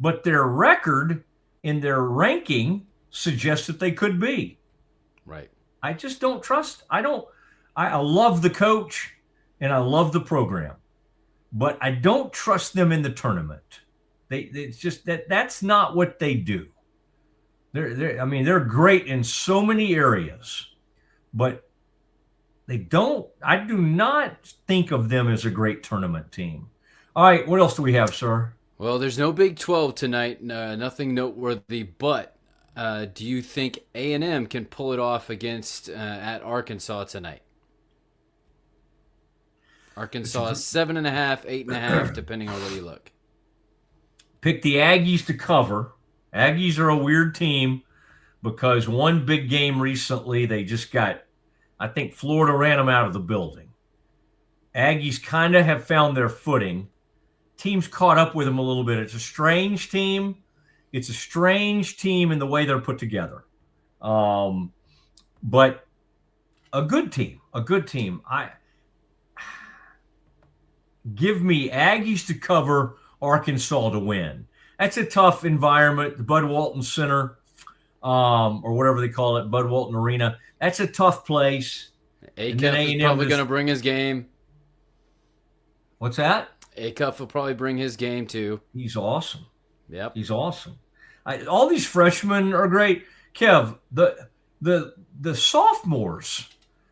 Speaker 1: But their record in their ranking suggests that they could be.
Speaker 2: Right.
Speaker 1: I just don't trust. I love the coach and I love the program, but I don't trust them in the tournament. It's just that's not what they do. They're great in so many areas, but I do not think of them as a great tournament team. All right, what else do we have, sir?
Speaker 2: Well, there's no Big 12 tonight, nothing noteworthy, but do you think A&M can pull it off against at Arkansas tonight? Arkansas 7.5, 8.5, depending on where you look.
Speaker 1: Pick the Aggies to cover. Aggies are a weird team because one big game recently, they just got, I think Florida ran them out of the building. Aggies kind of have found their footing. Team's caught up with them a little bit. It's a strange team. It's a strange team in the way they're put together. But a good team. Give me Aggies to cover, Arkansas to win. That's a tough environment, the Bud Walton Center, or whatever they call it, Bud Walton Arena. That's a tough place.
Speaker 2: Acuff is probably going to bring his game.
Speaker 1: What's that?
Speaker 2: Acuff will probably bring his game too.
Speaker 1: He's awesome.
Speaker 2: Yep.
Speaker 1: He's awesome. All these freshmen are great. Kev, the sophomores,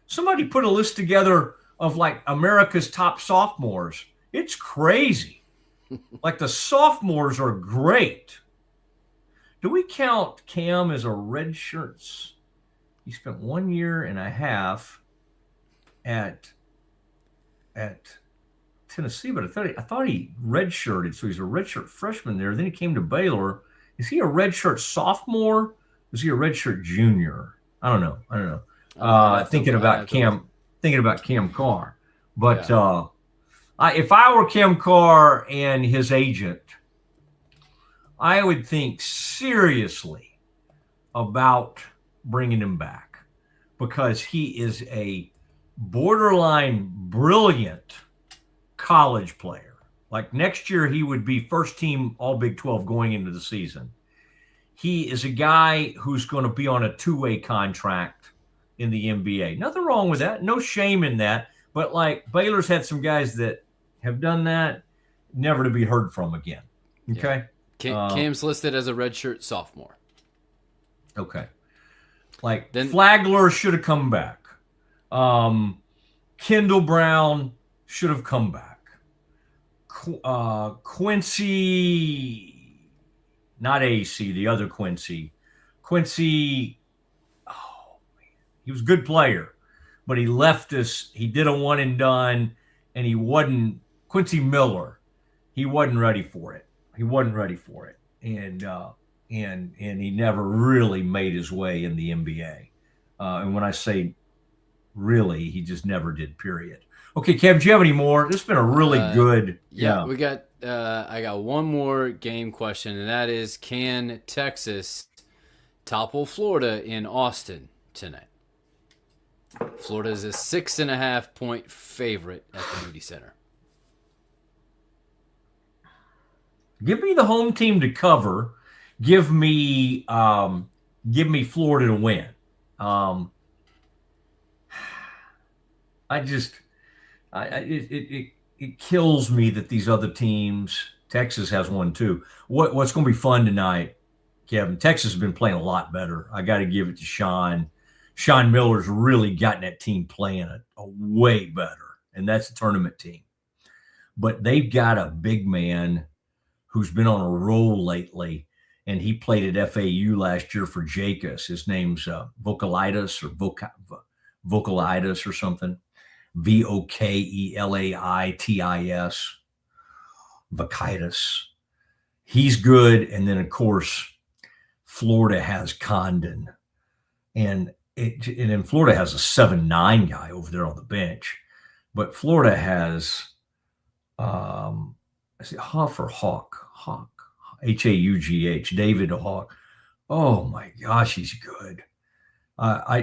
Speaker 1: somebody put a list together of like America's top sophomores. It's crazy. Like the sophomores are great. Do we count Cam as a red shirts? He spent 1 year and a half at Tennessee, but I thought he redshirted, so he's a redshirt freshman there. Then he came to Baylor. Is he a redshirt sophomore? Is he a redshirt junior? I don't know. Thinking about Cam Carr, but if I were Cam Carr and his agent, I would think seriously about bringing him back because he is a borderline brilliant college player. Like next year, he would be first team All Big 12 going into the season. He is a guy who's going to be on a two-way contract in the NBA. Nothing wrong with that. No shame in that. But like Baylor's had some guys that have done that, never to be heard from again. Okay.
Speaker 2: Yeah. Cam's listed as a redshirt sophomore.
Speaker 1: Okay. Like
Speaker 2: then
Speaker 1: Flagler should have come back. Kendall Brown should have come back. Quincy, not AC, the other Quincy. Quincy, he was a good player, but he left us. He did a one and done, and he wasn't Quincy Miller. He wasn't ready for it. And he never really made his way in the NBA. And when I say really, he just never did, period. Okay, Kev, do you have any more? This has been a really good.
Speaker 2: Yeah, we got. I got one more game question, and that is: can Texas topple Florida in Austin tonight? Florida is a 6.5-point favorite at the Moody Center.
Speaker 1: Give me the home team to cover. Give me Florida to win. It kills me that these other teams, Texas has one too. What's going to be fun tonight, Kevin? Texas has been playing a lot better. I got to give it to Sean. Sean Miller's really gotten that team playing a way better, and that's a tournament team. But they've got a big man who's been on a roll lately, and he played at FAU last year for Jacobs. His name's Vocalitis or something. Vokelaitis. Vakitis. He's good. And then, of course, Florida has Condon. And then Florida has a 7'9" guy over there on the bench. But Florida has, is it Huff or Hawk? Hawk. Haugh. David Hawk. Oh, my gosh, he's good.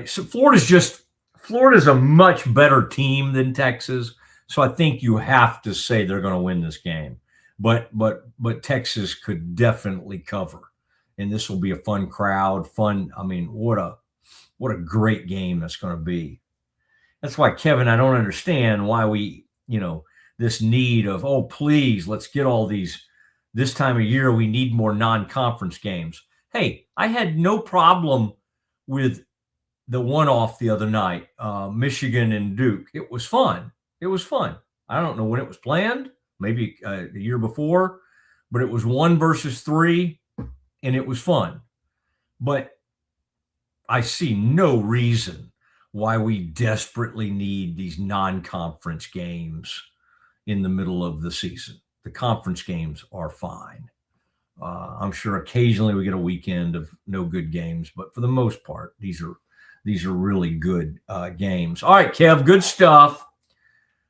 Speaker 1: So Florida's a much better team than Texas. So I think you have to say they're going to win this game. But Texas could definitely cover. And this will be a fun crowd. I mean, what a great game that's going to be. That's why, Kevin, I don't understand why we, this need of, oh, please, let's get all these. This time of year, we need more non-conference games. Hey, I had no problem with the one-off the other night, Michigan and Duke. It was fun. I don't know when it was planned, maybe the year before, but it was 1 versus 3, and it was fun. But I see no reason why we desperately need these non-conference games in the middle of the season. The conference games are fine. I'm sure occasionally we get a weekend of no good games, but for the most part, these are really good games. All right, Kev, good stuff.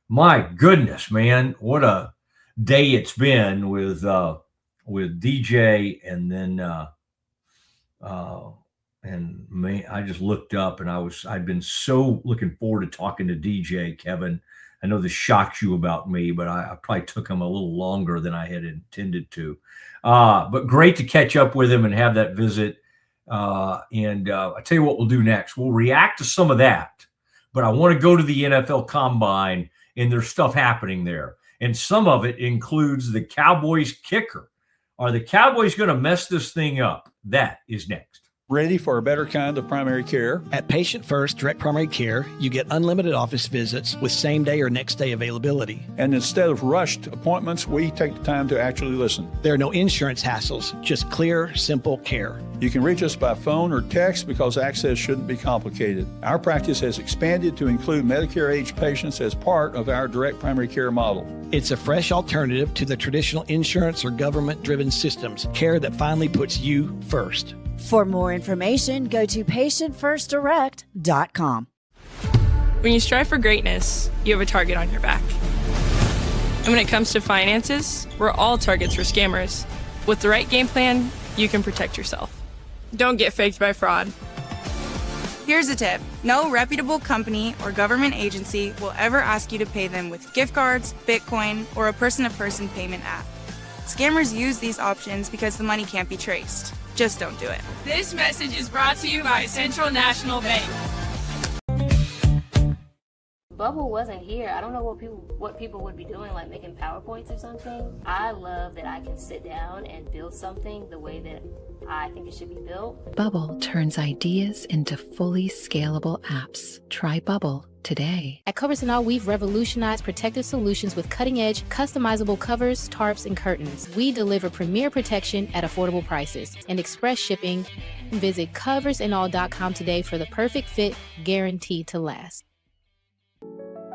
Speaker 1: My goodness, man, what a day it's been with DJ, and then and man, I just looked up and I'd been so looking forward to talking to DJ, Kevin. I know this shocked you about me, but I probably took him a little longer than I had intended to. But great to catch up with him and have that visit. And I tell you what we'll do next. We'll react to some of that, but I want to go to the NFL Combine, and there's stuff happening there. And some of it includes the Cowboys kicker. Are the Cowboys going to mess this thing up? That is next.
Speaker 17: Ready for a better kind of primary care?
Speaker 18: At Patient First Direct Primary Care, you get unlimited office visits with same-day or next-day availability.
Speaker 17: And instead of rushed appointments, we take the time to actually listen.
Speaker 18: There are no insurance hassles, just clear, simple care.
Speaker 17: You can reach us by phone or text because access shouldn't be complicated. Our practice has expanded to include Medicare-age patients as part of our direct primary care model.
Speaker 18: It's a fresh alternative to the traditional insurance or government-driven systems, care that finally puts you first.
Speaker 19: For more information, go to patientfirstdirect.com.
Speaker 20: When you strive for greatness, you have a target on your back. And when it comes to finances, we're all targets for scammers. With the right game plan, you can protect yourself. Don't get faked by fraud.
Speaker 21: Here's a tip. No reputable company or government agency will ever ask you to pay them with gift cards, Bitcoin, or a person-to-person payment app. Scammers use these options because the money can't be traced. Just don't do it.
Speaker 20: This message is brought to you by Central National Bank.
Speaker 22: Bubble wasn't here. I don't know what people would be doing, like making PowerPoints or something. I love that I can sit down and build something the way that I think it should be built.
Speaker 14: Bubble turns ideas into fully scalable apps. Try Bubble today.
Speaker 23: At Covers and All, we've revolutionized protective solutions with cutting-edge, customizable covers, tarps, and curtains. We deliver premier protection at affordable prices and express shipping. Visit coversandall.com today for the perfect fit, guaranteed to last.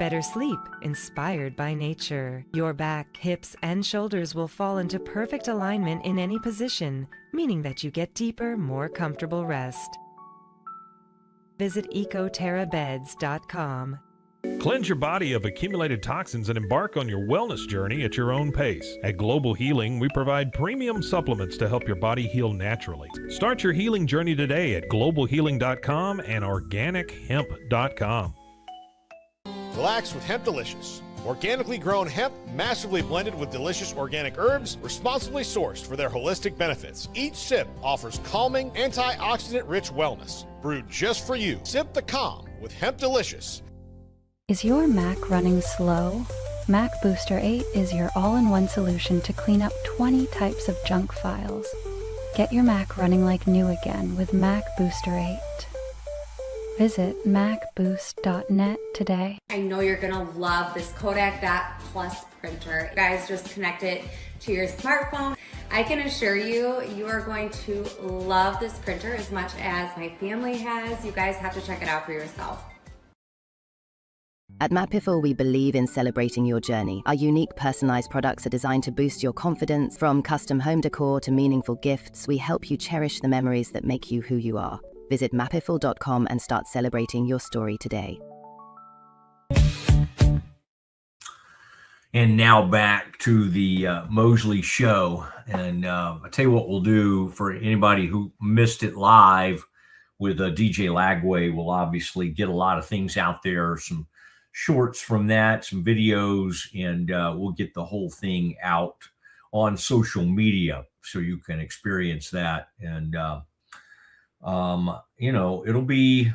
Speaker 24: Better sleep, inspired by nature. Your back, hips, and shoulders will fall into perfect alignment in any position, meaning that you get deeper, more comfortable rest. Visit ecoterrabeds.com.
Speaker 13: Cleanse your body of accumulated toxins and embark on your wellness journey at your own pace. At Global Healing, we provide premium supplements to help your body heal naturally. Start your healing journey today at globalhealing.com and organichemp.com.
Speaker 25: Relax with Hemp Delicious. Organically grown hemp, massively blended with delicious organic herbs, responsibly sourced for their holistic benefits. Each sip offers calming, antioxidant-rich wellness. Brewed just for you. Sip the calm with Hemp Delicious.
Speaker 26: Is your Mac running slow? Mac Booster 8 is your all-in-one solution to clean up 20 types of junk files. Get your Mac running like new again with Mac Booster 8. Visit macboost.net today.
Speaker 27: I know you're gonna love this Kodak Dot Plus printer. You guys just connect it to your smartphone. I can assure you, you are going to love this printer as much as my family has. You guys have to check it out for yourself.
Speaker 28: At Mapiful, we believe in celebrating your journey. Our unique personalized products are designed to boost your confidence. From custom home decor to meaningful gifts, we help you cherish the memories that make you who you are. Visit mapiful.com and start celebrating your story today.
Speaker 1: And now back to the Mosley Show. And I'll tell you what we'll do for anybody who missed it live with DJ Lagway. We'll obviously get a lot of things out there, some shorts from that, some videos, and we'll get the whole thing out on social media so you can experience that. And you know, it'll be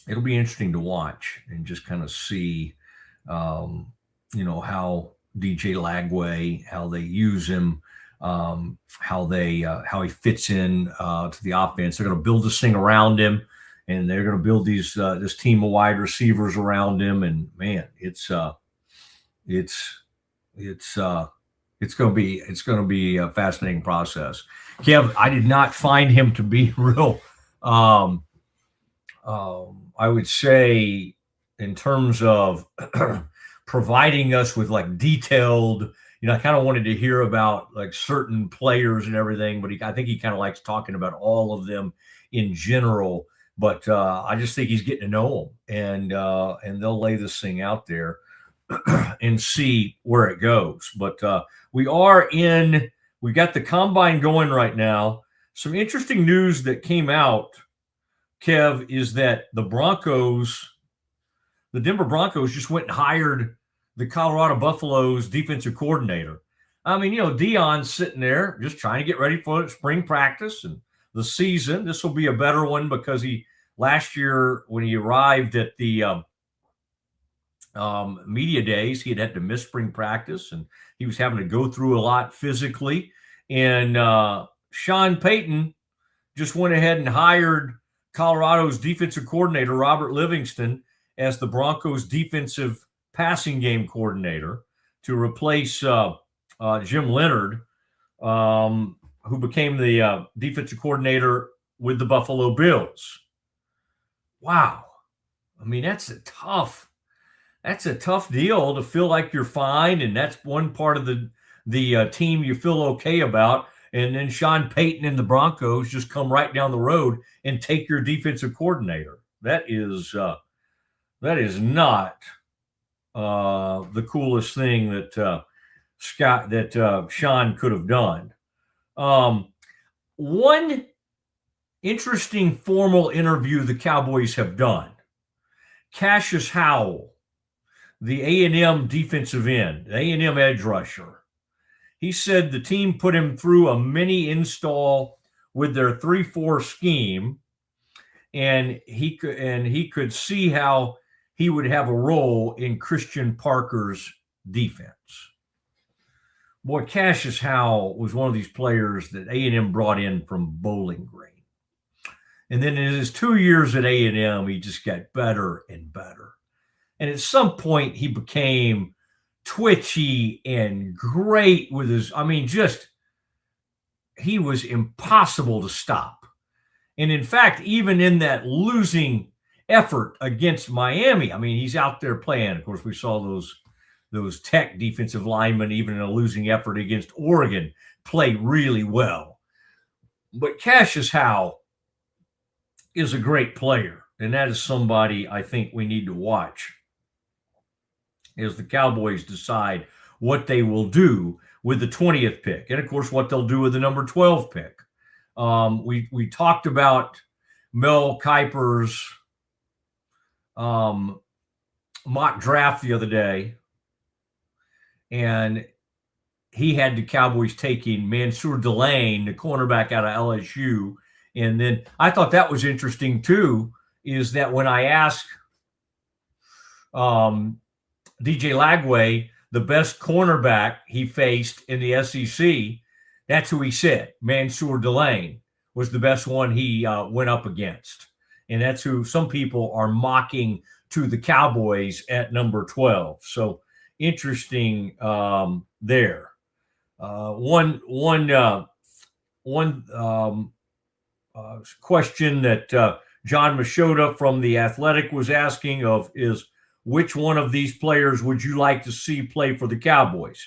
Speaker 1: interesting to watch and just kind of see, you know, how DJ Lagway, how they use him, how he fits in to the offense. They're going to build this thing around him, and they're going to build these this team of wide receivers around him. And man, it's going to be a fascinating process. Kev, I did not find him to be real. I would say in terms of providing us with like detailed, you know, I kind of wanted to hear about like certain players and everything, but I think he kind of likes talking about all of them in general. But I just think he's getting to know them, and they'll lay this thing out there and see where it goes. But we got the combine going right now. Some interesting news that came out, Kev, is that the Denver Broncos just went and hired the Colorado Buffaloes defensive coordinator. I mean, you know, Deion's sitting there just trying to get ready for spring practice and the season. This will be a better one because last year when he arrived at the media days, he had to miss spring practice and he was having to go through a lot physically. And Sean Payton just went ahead and hired Colorado's defensive coordinator, Robert Livingston, as the Broncos' defensive passing game coordinator to replace Jim Leonard, who became the defensive coordinator with the Buffalo Bills. Wow. I mean, that's a tough deal to feel like you're fine, and that's one part of the team you feel okay about, and then Sean Payton and the Broncos just come right down the road and take your defensive coordinator. That is not the coolest thing that Sean could have done. One interesting formal interview the Cowboys have done. Cassius Howell, the A&M defensive end, the A&M edge rusher. He said the team put him through a mini install with their 3-4 scheme, and he could see how he would have a role in Christian Parker's defense. Boy, Cassius Howell was one of these players that A&M brought in from Bowling Green. And then in his 2 years at A&M, he just got better and better. And at some point, he became twitchy and great with his, he was impossible to stop. And in fact, even in that losing effort against Miami, he's out there playing. Of course, we saw those Tech defensive linemen, even in a losing effort against Oregon, play really well. But Cassius Howell is a great player, and that is somebody I think we need to watch as the Cowboys decide what they will do with the 20th pick, and of course what they'll do with the number 12 pick. We talked about Mel Kiper's mock draft the other day, and he had the Cowboys taking Mansour Delane, the cornerback out of LSU. And then I thought that was interesting too, is that when I asked DJ Lagway the best cornerback he faced in the SEC, that's who he said. Mansour Delane was the best one he went up against. And that's who some people are mocking to the Cowboys at number 12. So interesting there. One question that John Machota from The Athletic was asking is which one of these players would you like to see play for the Cowboys?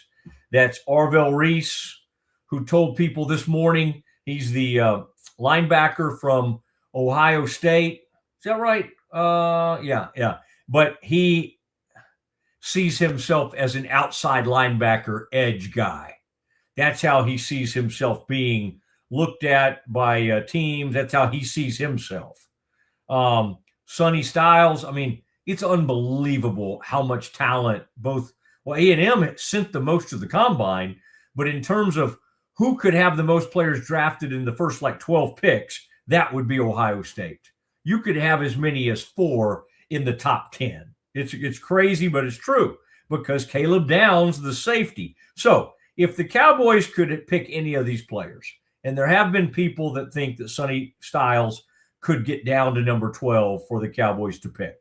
Speaker 1: That's Arvell Reese, who told people this morning he's the linebacker from Ohio State. Is that right? Yeah. But he sees himself as an outside linebacker edge guy. That's how he sees himself being looked at by teams. That's how he sees himself. Sonny Styles, it's unbelievable how much talent A&M sent the most to the combine, but in terms of who could have the most players drafted in the first 12 picks, that would be Ohio State. You could have as many as 4 in the top 10. It's crazy, but it's true because Caleb Downs, the safety. So if the Cowboys could pick any of these players, and there have been people that think that Sonny Styles could get down to number 12 for the Cowboys to pick.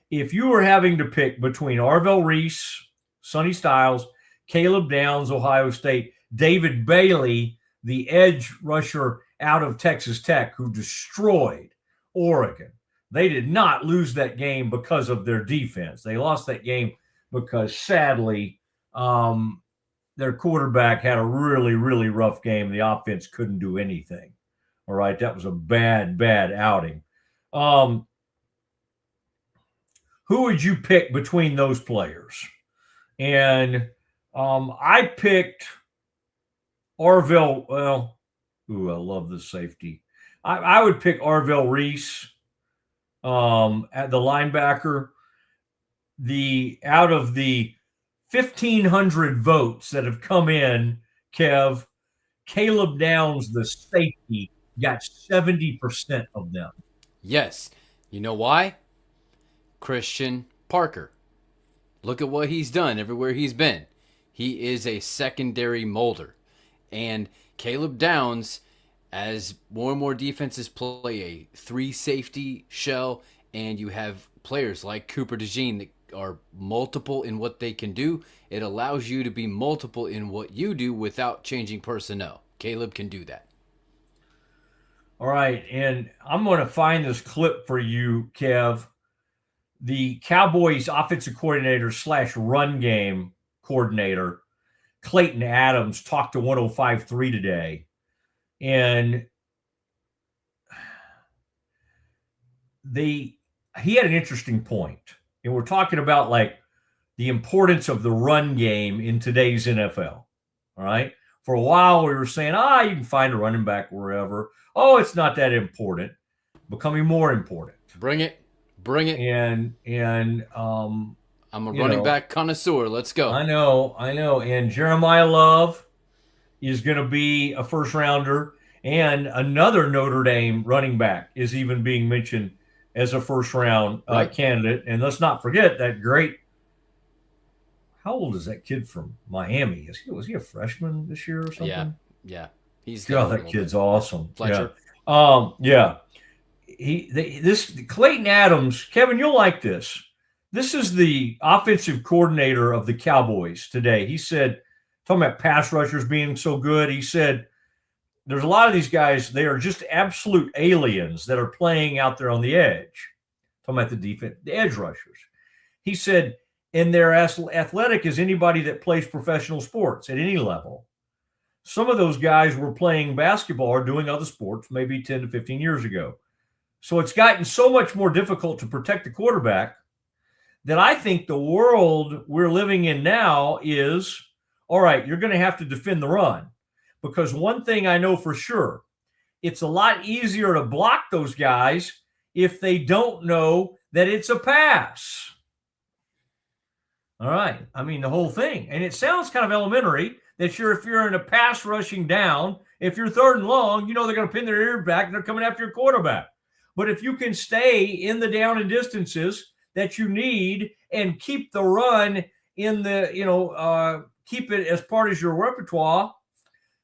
Speaker 1: If you were having to pick between Arvell Reese, Sonny Styles, Caleb Downs, Ohio State, David Bailey, the edge rusher out of Texas Tech who destroyed Oregon. They did not lose that game because of their defense. They lost that game because, sadly, their quarterback had a really, really rough game. The offense couldn't do anything. All right, that was a bad, bad outing. Who would you pick between those players? And I picked Arvell. I love this safety. I would pick Arvell Reese at the linebacker. Out of the 1,500 votes that have come in, Kev, Caleb Downs, the safety, got 70% of them.
Speaker 2: Yes. You know why? Christian Parker. Look at what he's done everywhere he's been. He is a secondary molder. And Caleb Downs, as more and more defenses play a 3 safety shell, and you have players like Cooper DeJean that are multiple in what they can do, it allows you to be multiple in what you do without changing personnel. Caleb can do that.
Speaker 1: All right, and I'm going to find this clip for you, Kev. The Cowboys offensive coordinator / run game coordinator, Clayton Adams, talked to 105.3 today. And he had an interesting point. And we're talking about like the importance of the run game in today's NFL. All right. For a while, we were saying, you can find a running back wherever. Oh, it's not that important. Becoming more important.
Speaker 2: Bring it.
Speaker 1: And
Speaker 2: I'm a running back connoisseur. Let's go.
Speaker 1: I know. And Jeremiah Love is going to be a first rounder, and another Notre Dame running back is even being mentioned as a first round candidate. And let's not forget that great. How old is that kid from Miami? Was he a freshman this year or something?
Speaker 2: Yeah. He's
Speaker 1: that kid's awesome.
Speaker 2: Fletcher.
Speaker 1: Yeah. This Clayton Adams, Kevin, you'll like this. This is the offensive coordinator of the Cowboys today. He said, talking about pass rushers being so good, he said, there's a lot of these guys, they are just absolute aliens that are playing out there on the edge. Talking about the defense, the edge rushers. He said, and they're as athletic as anybody that plays professional sports at any level. Some of those guys were playing basketball or doing other sports maybe 10 to 15 years ago. So it's gotten so much more difficult to protect the quarterback that I think the world we're living in now is, all right, you're going to have to defend the run. Because one thing I know for sure, it's a lot easier to block those guys if they don't know that it's a pass. All right. I mean, the whole thing. And it sounds kind of elementary that if you're in a pass rushing down, if you're third and long, you know they're going to pin their ear back and they're coming after your quarterback. But if you can stay in the down and distances that you need and keep the run in the, keep it as part of your repertoire,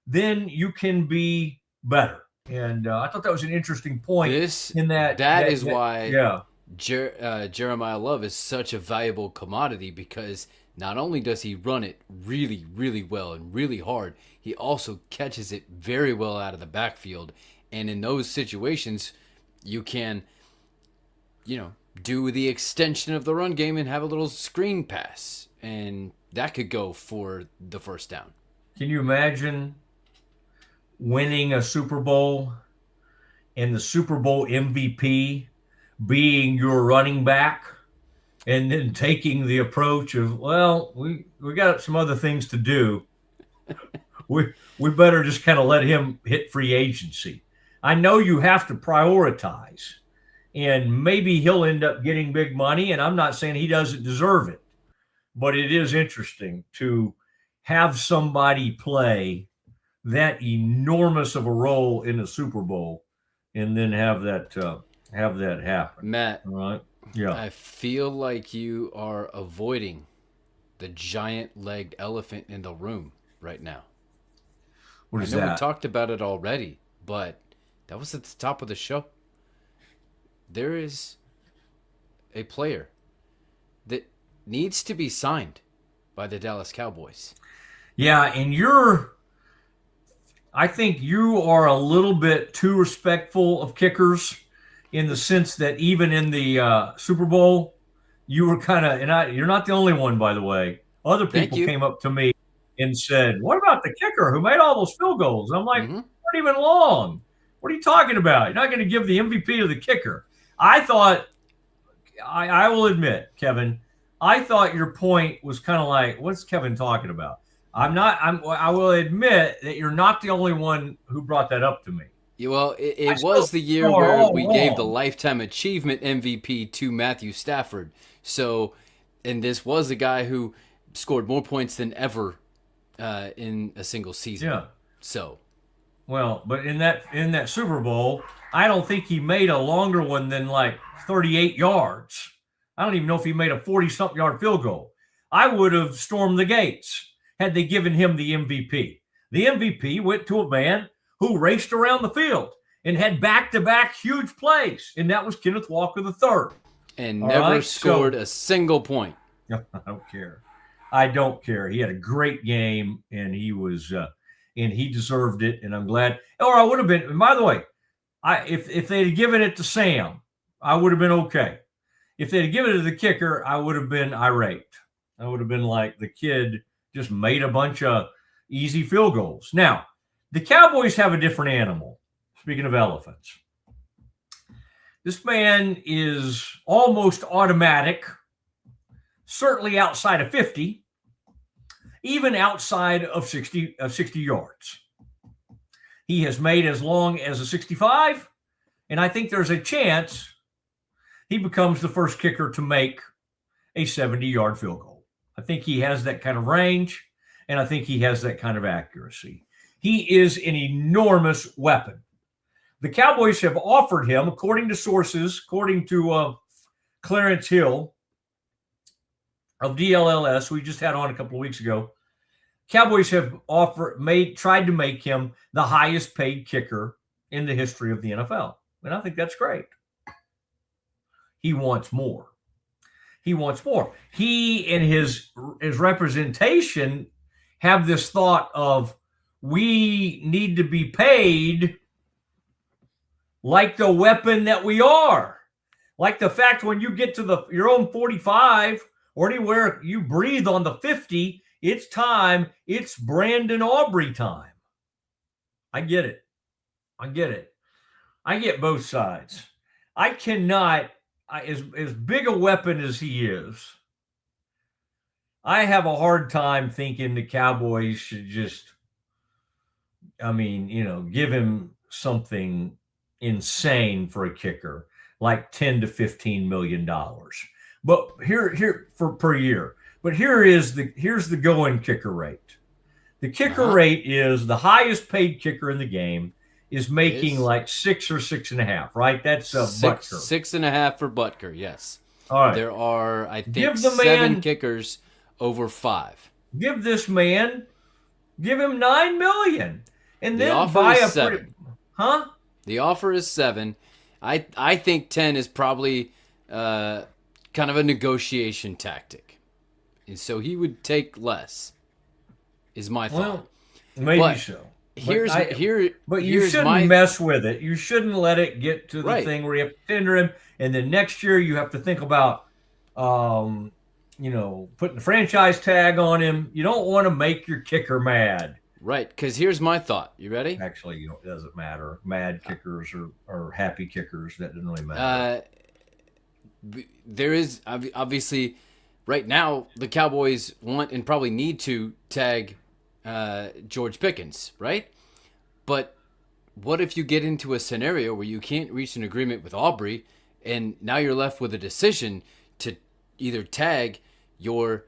Speaker 1: then you can be better. And I thought that was an interesting point.
Speaker 2: That is why Jeremiah Love is such a valuable commodity, because not only does he run it really, really well and really hard, he also catches it very well out of the backfield. And in those situations, you can, do the extension of the run game and have a little screen pass, and that could go for the first down.
Speaker 1: Can you imagine winning a Super Bowl and the Super Bowl MVP being your running back, and then taking the approach of, well, we got some other things to do. we better just kind of let him hit free agency. I know you have to prioritize, and maybe he'll end up getting big money, and I'm not saying he doesn't deserve it, but it is interesting to have somebody play that enormous of a role in the Super Bowl and then have that happen.
Speaker 2: Matt,
Speaker 1: all right? Yeah.
Speaker 2: I feel like you are avoiding the giant-legged elephant in the room right now.
Speaker 1: What is
Speaker 2: I know
Speaker 1: that?
Speaker 2: we talked about it already, but that was at the top of the show. There is a player that needs to be signed by the Dallas Cowboys.
Speaker 1: Yeah, and I think you are a little bit too respectful of kickers, in the sense that even in the Super Bowl, you were kind of, and you're not the only one, by the way. Other people came up to me and said, what about the kicker who made all those field goals? I'm like, not even long. What are you talking about? You're not going to give the MVP to the kicker. I thought, I will admit, Kevin, I thought your point was kind of like, what's Kevin talking about? I will admit that you're not the only one who brought that up to me.
Speaker 2: Yeah, well, it was the year where we gave the Lifetime Achievement MVP to Matthew Stafford. So, and this was a guy who scored more points than ever in a single season.
Speaker 1: Yeah.
Speaker 2: So,
Speaker 1: well, but in that Super Bowl, I don't think he made a longer one than like 38 yards. I don't even know if he made a 40-something yard field goal. I would have stormed the gates had they given him the MVP. The MVP went to a man who raced around the field and had back-to-back huge plays, and that was Kenneth Walker III.
Speaker 2: And never scored a single point.
Speaker 1: I don't care. I don't care. He had a great game, and he was and he deserved it, and I'm glad. Or I would have been, and by the way, if they'd given it to Sam, I would have been okay. If they'd given it to the kicker, I would have been irate. I would have been like, the kid just made a bunch of easy field goals. Now, the Cowboys have a different animal. Speaking of elephants, this man is almost automatic, certainly outside of 50, even outside of 60 yards. He has made as long as a 65, and I think there's a chance he becomes the first kicker to make a 70-yard field goal. I think he has that kind of range, and I think he has that kind of accuracy. He is an enormous weapon. The Cowboys have offered him, according to sources, according to Clarence Hill of DLLS, we just had on a couple of weeks ago, Cowboys have tried to make him the highest paid kicker in the history of the NFL. And I think that's great. He wants more. He wants more. He and his representation have this thought of, we need to be paid like the weapon that we are. Like the fact when you get to your own 45 or anywhere you breathe on the 50, it's time. It's Brandon Aubrey time. I get it. I get both sides. I cannot, as big a weapon as he is, I have a hard time thinking the Cowboys should just, give him something insane for a kicker, like $10 to $15 million. But here for per year. But here's the going kicker rate. The kicker rate is the highest paid kicker in the game is making like 6 or 6.5, right? That's Butker.
Speaker 2: 6.5 for Butker, yes.
Speaker 1: All right.
Speaker 2: There are, I think, 7 kickers over 5.
Speaker 1: Give him $9 million, and then
Speaker 2: buy a 7.
Speaker 1: Huh?
Speaker 2: The offer is 7. I think 10 is probably kind of a negotiation tactic, and so he would take less. Is my thought.
Speaker 1: Well, maybe so. But you shouldn't mess with it. You shouldn't let it get to the thing where you have to tender him, and then next year you have to think about, putting the franchise tag on him. You don't want to make your kicker mad.
Speaker 2: Right, because here's my thought. You ready?
Speaker 1: Actually, it doesn't matter. Mad kickers or happy kickers, that doesn't really matter.
Speaker 2: There is, obviously, right now, the Cowboys want and probably need to tag George Pickens, right? But what if you get into a scenario where you can't reach an agreement with Aubrey, and now you're left with a decision to either tag your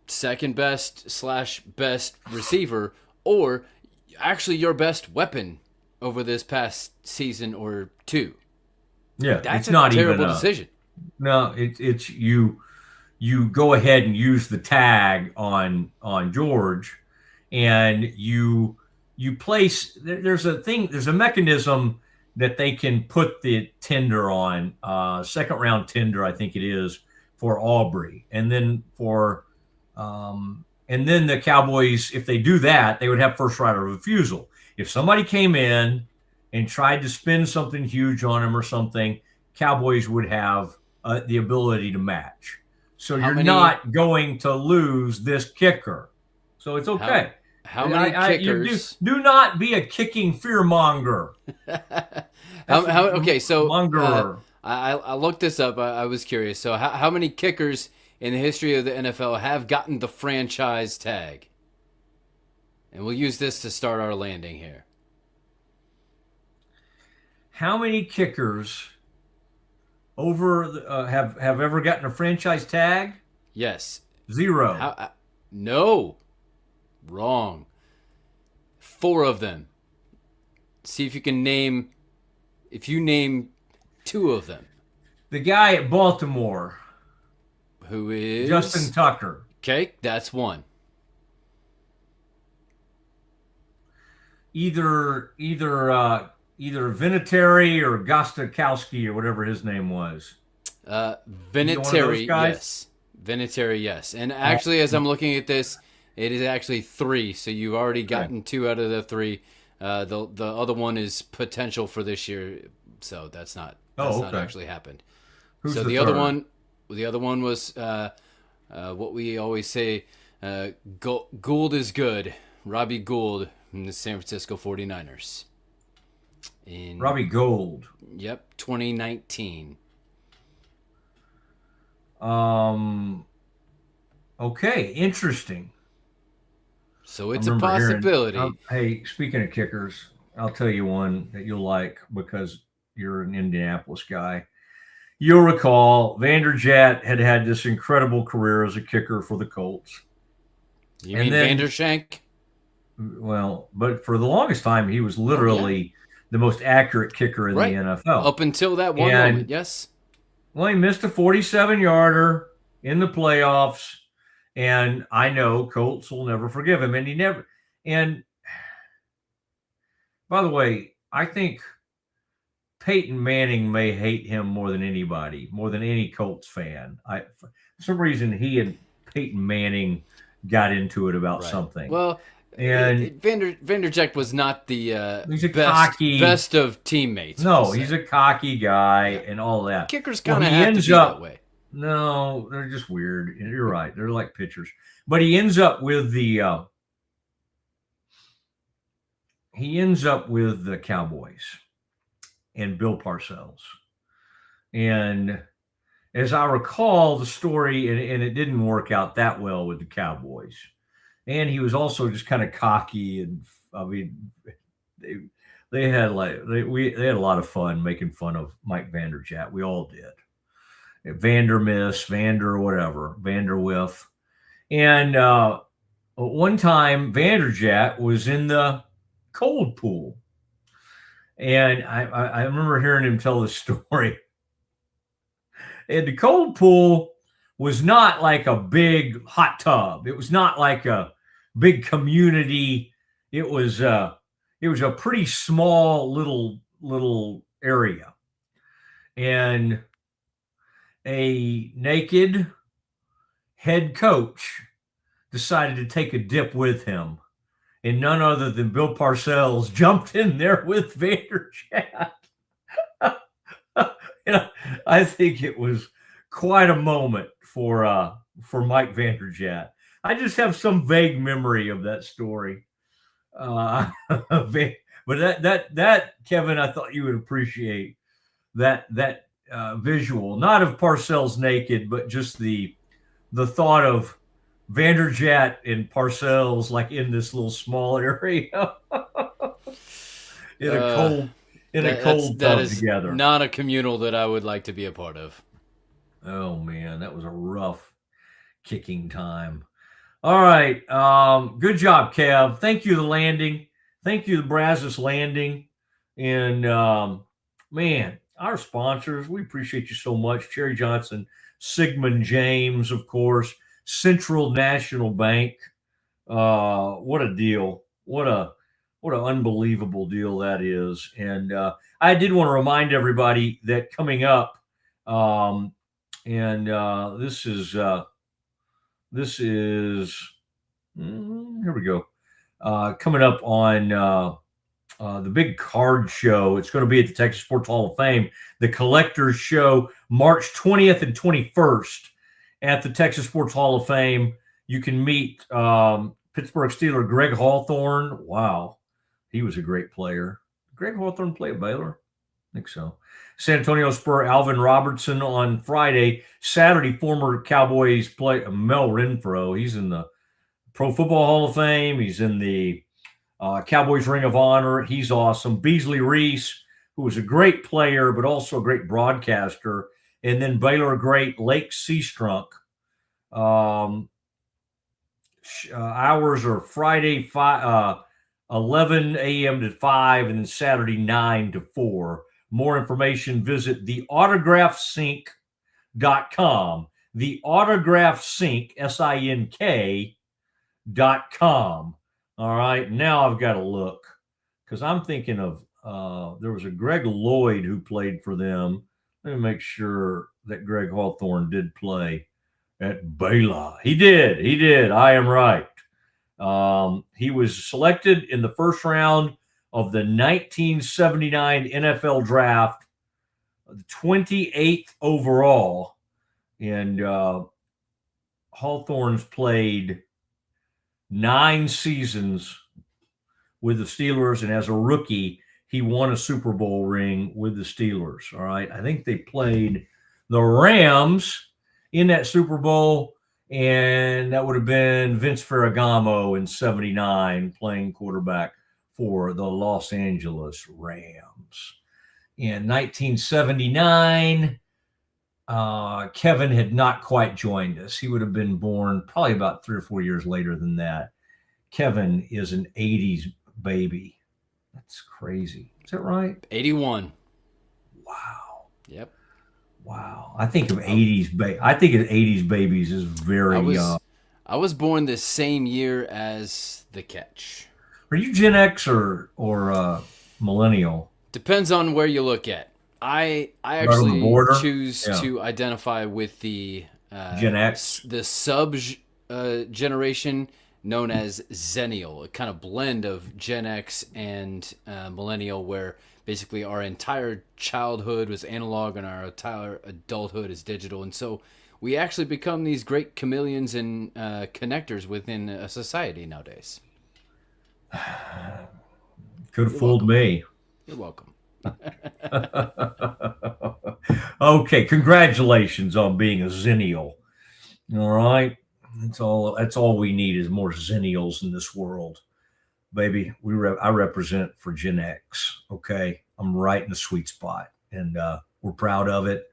Speaker 2: second best / best receiver, or actually your best weapon over this past season or two?
Speaker 1: Yeah,
Speaker 2: that's
Speaker 1: it's not
Speaker 2: a terrible
Speaker 1: even
Speaker 2: decision.
Speaker 1: No, it's you go ahead and use the tag on George, and you place. There's a mechanism that they can put the tender on, second round tender, I think it is, for Aubrey, and then the Cowboys, if they do that, they would have first right of refusal. If somebody came in and tried to spin something huge on him or something, Cowboys would have the ability to match. So you're not going to lose this kicker. So it's okay.
Speaker 2: How many kickers?
Speaker 1: Do not be a kicking fearmonger.
Speaker 2: Okay, so
Speaker 1: Mongerer.
Speaker 2: I looked this up. I was curious. So how many kickers in the history of the NFL have gotten the franchise tag? And we'll use this to start our landing here.
Speaker 1: How many kickers have ever gotten a franchise tag?
Speaker 2: Yes.
Speaker 1: 0.
Speaker 2: No. Wrong. 4 of them. See if you can name. If you name 2 of them.
Speaker 1: The guy at Baltimore.
Speaker 2: Who is?
Speaker 1: Justin Tucker.
Speaker 2: Okay, that's 1.
Speaker 1: either Vinatieri or Gostkowski or whatever his name was.
Speaker 2: Vinatieri, yes. Vinatieri, yes. And actually, as I'm looking at this, it is actually 3. So you've already gotten 2 out of the 3. The other one is potential for this year, so that's not actually happened.
Speaker 1: Who's
Speaker 2: so
Speaker 1: the
Speaker 2: other
Speaker 1: third?
Speaker 2: the other one was what we always say, Gould is good. Robbie Gould from the San Francisco 49ers.
Speaker 1: Robbie Gould.
Speaker 2: Yep, 2019.
Speaker 1: Okay, interesting.
Speaker 2: So it's a possibility.
Speaker 1: Hey, speaking of kickers, I'll tell you one that you'll like because you're an Indianapolis guy. You'll recall Vanderjagt had this incredible career as a kicker for the Colts.
Speaker 2: You mean Vandershank?
Speaker 1: Well, but for the longest time, he was literally the most accurate kicker in the NFL.
Speaker 2: Up until that one moment, yes.
Speaker 1: Well, he missed a 47-yarder in the playoffs, and I know Colts will never forgive him. And by the way, I think Peyton Manning may hate him more than anybody, more than any Colts fan. For some reason, he and Peyton Manning got into it about something.
Speaker 2: Well,
Speaker 1: and
Speaker 2: Vanderjagt was not the
Speaker 1: he's a cocky,
Speaker 2: best of teammates.
Speaker 1: No, he's a cocky guy and all that.
Speaker 2: Kickers kind of have to be that way.
Speaker 1: No, they're just weird. You're right. They're like pitchers. But he ends up with the Cowboys and Bill Parcells. And as I recall the story, and it didn't work out that well with the Cowboys. And he was also just kind of cocky, and I mean, they had a lot of fun making fun of Mike Vanderjagt. We all did. Vandermiss, Vanderwiff. And one time Vanderjagt was in the cold pool. And I remember hearing him tell this story. And the cold pool was not like a big hot tub. It was not like a big community. It was a pretty small little area. And a naked head coach decided to take a dip with him. And none other than Bill Parcells jumped in there with Vanderjagt. I think it was quite a moment for Mike Vanderjagt. I just have some vague memory of that story. But that Kevin, I thought you would appreciate that visual, not of Parcells naked, but just the thought of Vanderjagt and Parcells like in this little small area in a cold tub together.
Speaker 2: Not a communal that I would like to be a part of.
Speaker 1: Oh man, that was a rough kicking time. All right, good job, Kev. Thank you, the landing. Thank you, the Brazos Landing, and man, our sponsors. We appreciate you so much, Cherry Johnson, Siegmund James, of course. Central National Bank. What a deal. What an unbelievable deal that is. And I did want to remind everybody that coming up, this is here we go. Coming up on the big card show. It's going to be at the Texas Sports Hall of Fame, the Collectors Show, March 20th and 21st. At the Texas Sports Hall of Fame, you can meet Pittsburgh Steeler Greg Hawthorne. Wow, he was a great player. Greg Hawthorne play at Baylor? I think so. San Antonio Spur Alvin Robertson on Friday. Saturday, former Cowboys player Mel Renfro. He's in the Pro Football Hall of Fame. He's in the Cowboys Ring of Honor. He's awesome. Beasley Reese, who was a great player, but also a great broadcaster. And then Baylor great Lake Seastrunk. Hours are Friday 11 a.m. to 5, and then Saturday 9 to 4. More information, visit theautographsync.com. Theautographsync, SINK.com. All right, now I've got to look because I'm thinking of there was a Greg Lloyd who played for them. Let me make sure that Greg Hawthorne did play at Baylor. He did. I am right. He was selected in the first round of the 1979 NFL draft, the 28th overall. And Hawthorne's played 9 seasons with the Steelers, and as a rookie, he won a Super Bowl ring with the Steelers. All right. I think they played the Rams in that Super Bowl, and that would have been Vince Ferragamo in 79 playing quarterback for the Los Angeles Rams. In 1979, Kevin had not quite joined us. He would have been born probably about 3 or 4 years later than that. Kevin is an 80s baby. That's crazy. Is that right?
Speaker 2: 81.
Speaker 1: Wow.
Speaker 2: Yep.
Speaker 1: Wow. I think of 80s babies is very young.
Speaker 2: I was born the same year as The Catch.
Speaker 1: Are you Gen X or millennial?
Speaker 2: Depends on where you look at. I actually choose to identify with the
Speaker 1: Gen X,
Speaker 2: the sub generation known as Zennial, a kind of blend of Gen X and millennial, where basically our entire childhood was analog and our entire adulthood is digital. And so we actually become these great chameleons and connectors within a society nowadays.
Speaker 1: Could have fooled me.
Speaker 2: You're welcome.
Speaker 1: Okay, congratulations on being a Zennial. All right. That's all we need is more Zennials in this world. Baby, I represent for Gen X. Okay. I'm right in the sweet spot, and we're proud of it.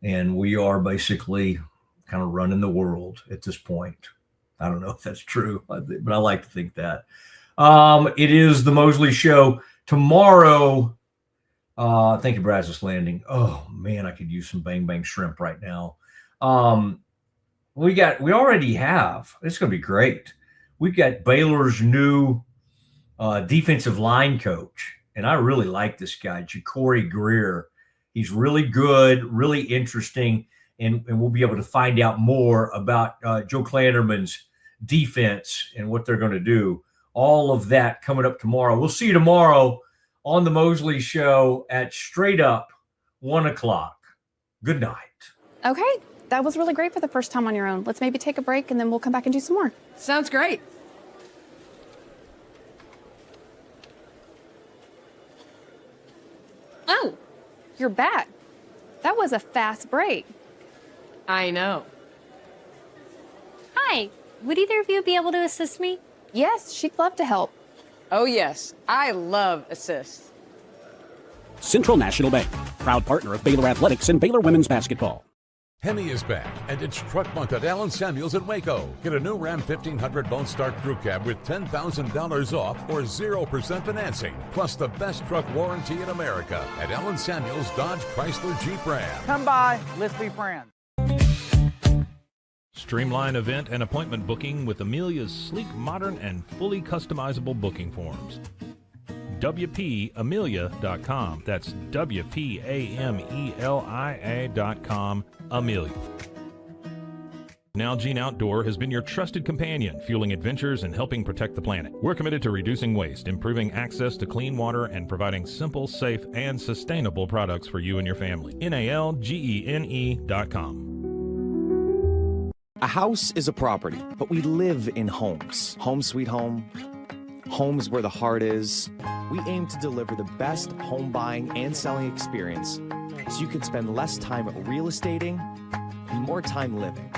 Speaker 1: And we are basically kind of running the world at this point. I don't know if that's true, but I like to think that. It is the Mosley Show tomorrow. Thank you, Brazos Landing. Oh man, I could use some bang bang shrimp right now. We already have. It's going to be great. We've got Baylor's new defensive line coach, and I really like this guy, Ja'Cory Greer. He's really good, really interesting, and we'll be able to find out more about Joe Klanderman's defense and what they're going to do. All of that coming up tomorrow. We'll see you tomorrow on the Mosley Show at straight up 1:00. Good night.
Speaker 3: Okay. That was really great for the first time on your own. Let's maybe take a break and then we'll come back and do some more.
Speaker 4: Sounds great.
Speaker 3: Oh, you're back. That was a fast break.
Speaker 4: I know.
Speaker 5: Hi. Would either of you be able to assist me?
Speaker 3: Yes, she'd love to help.
Speaker 4: Oh, yes. I love assist.
Speaker 6: Central National Bank, proud partner of Baylor Athletics and Baylor Women's Basketball.
Speaker 7: Hemi is back, and it's Truck Month at Allen Samuels in Waco. Get a new Ram 1500 Bone Start Crew Cab with $10,000 off or 0% financing, plus the best truck warranty in America at Allen Samuels Dodge Chrysler Jeep Ram.
Speaker 11: Come by, let's be friends.
Speaker 13: Streamline event and appointment booking with Amelia's sleek, modern, and fully customizable booking forms. WPAmelia.com. That's WPAMELIA.com. Amelia. Nalgene Outdoor has been your trusted companion, fueling adventures and helping protect the planet. We're committed to reducing waste, improving access to clean water, and providing simple, safe, and sustainable products for you and your family. NALGENE.com.
Speaker 8: A house is a property, but we live in homes. Home sweet home. Homes where the heart is. We aim to deliver the best home buying and selling experience so you can spend less time real estating and more time living.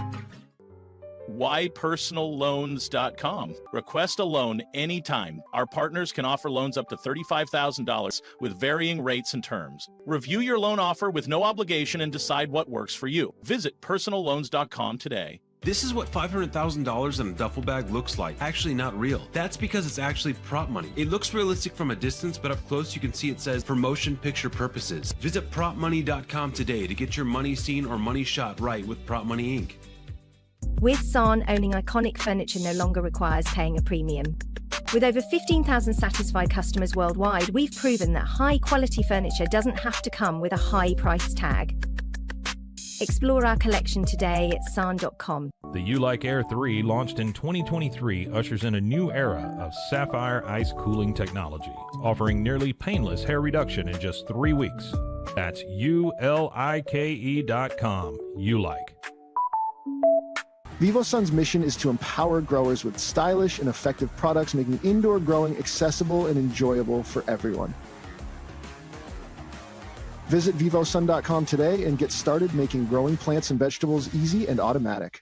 Speaker 9: WhyPersonalLoans.com. Request a loan anytime. Our partners can offer loans up to $35,000 with varying rates and terms. Review your loan offer with no obligation and decide what works for you. Visit PersonalLoans.com today.
Speaker 10: This is what $500,000 in a duffel bag looks like. Actually not real. That's because it's actually prop money. It looks realistic from a distance, but up close you can see it says for motion picture purposes. Visit PropMoney.com today to get your money seen or money shot right with Prop Money Inc.
Speaker 29: With San, owning iconic furniture no longer requires paying a premium.
Speaker 12: With over 15,000 satisfied customers worldwide, we've proven that high-quality furniture doesn't have to come with a high price tag. Explore our collection today at san.com.
Speaker 13: The U-Like Air 3, launched in 2023, ushers in a new era of sapphire ice cooling technology, offering nearly painless hair reduction in just 3 weeks. That's ULIKE.com. U-Like.
Speaker 15: VivoSun's mission is to empower growers with stylish and effective products, making indoor growing accessible and enjoyable for everyone. Visit vivosun.com today and get started making growing plants and vegetables easy and automatic.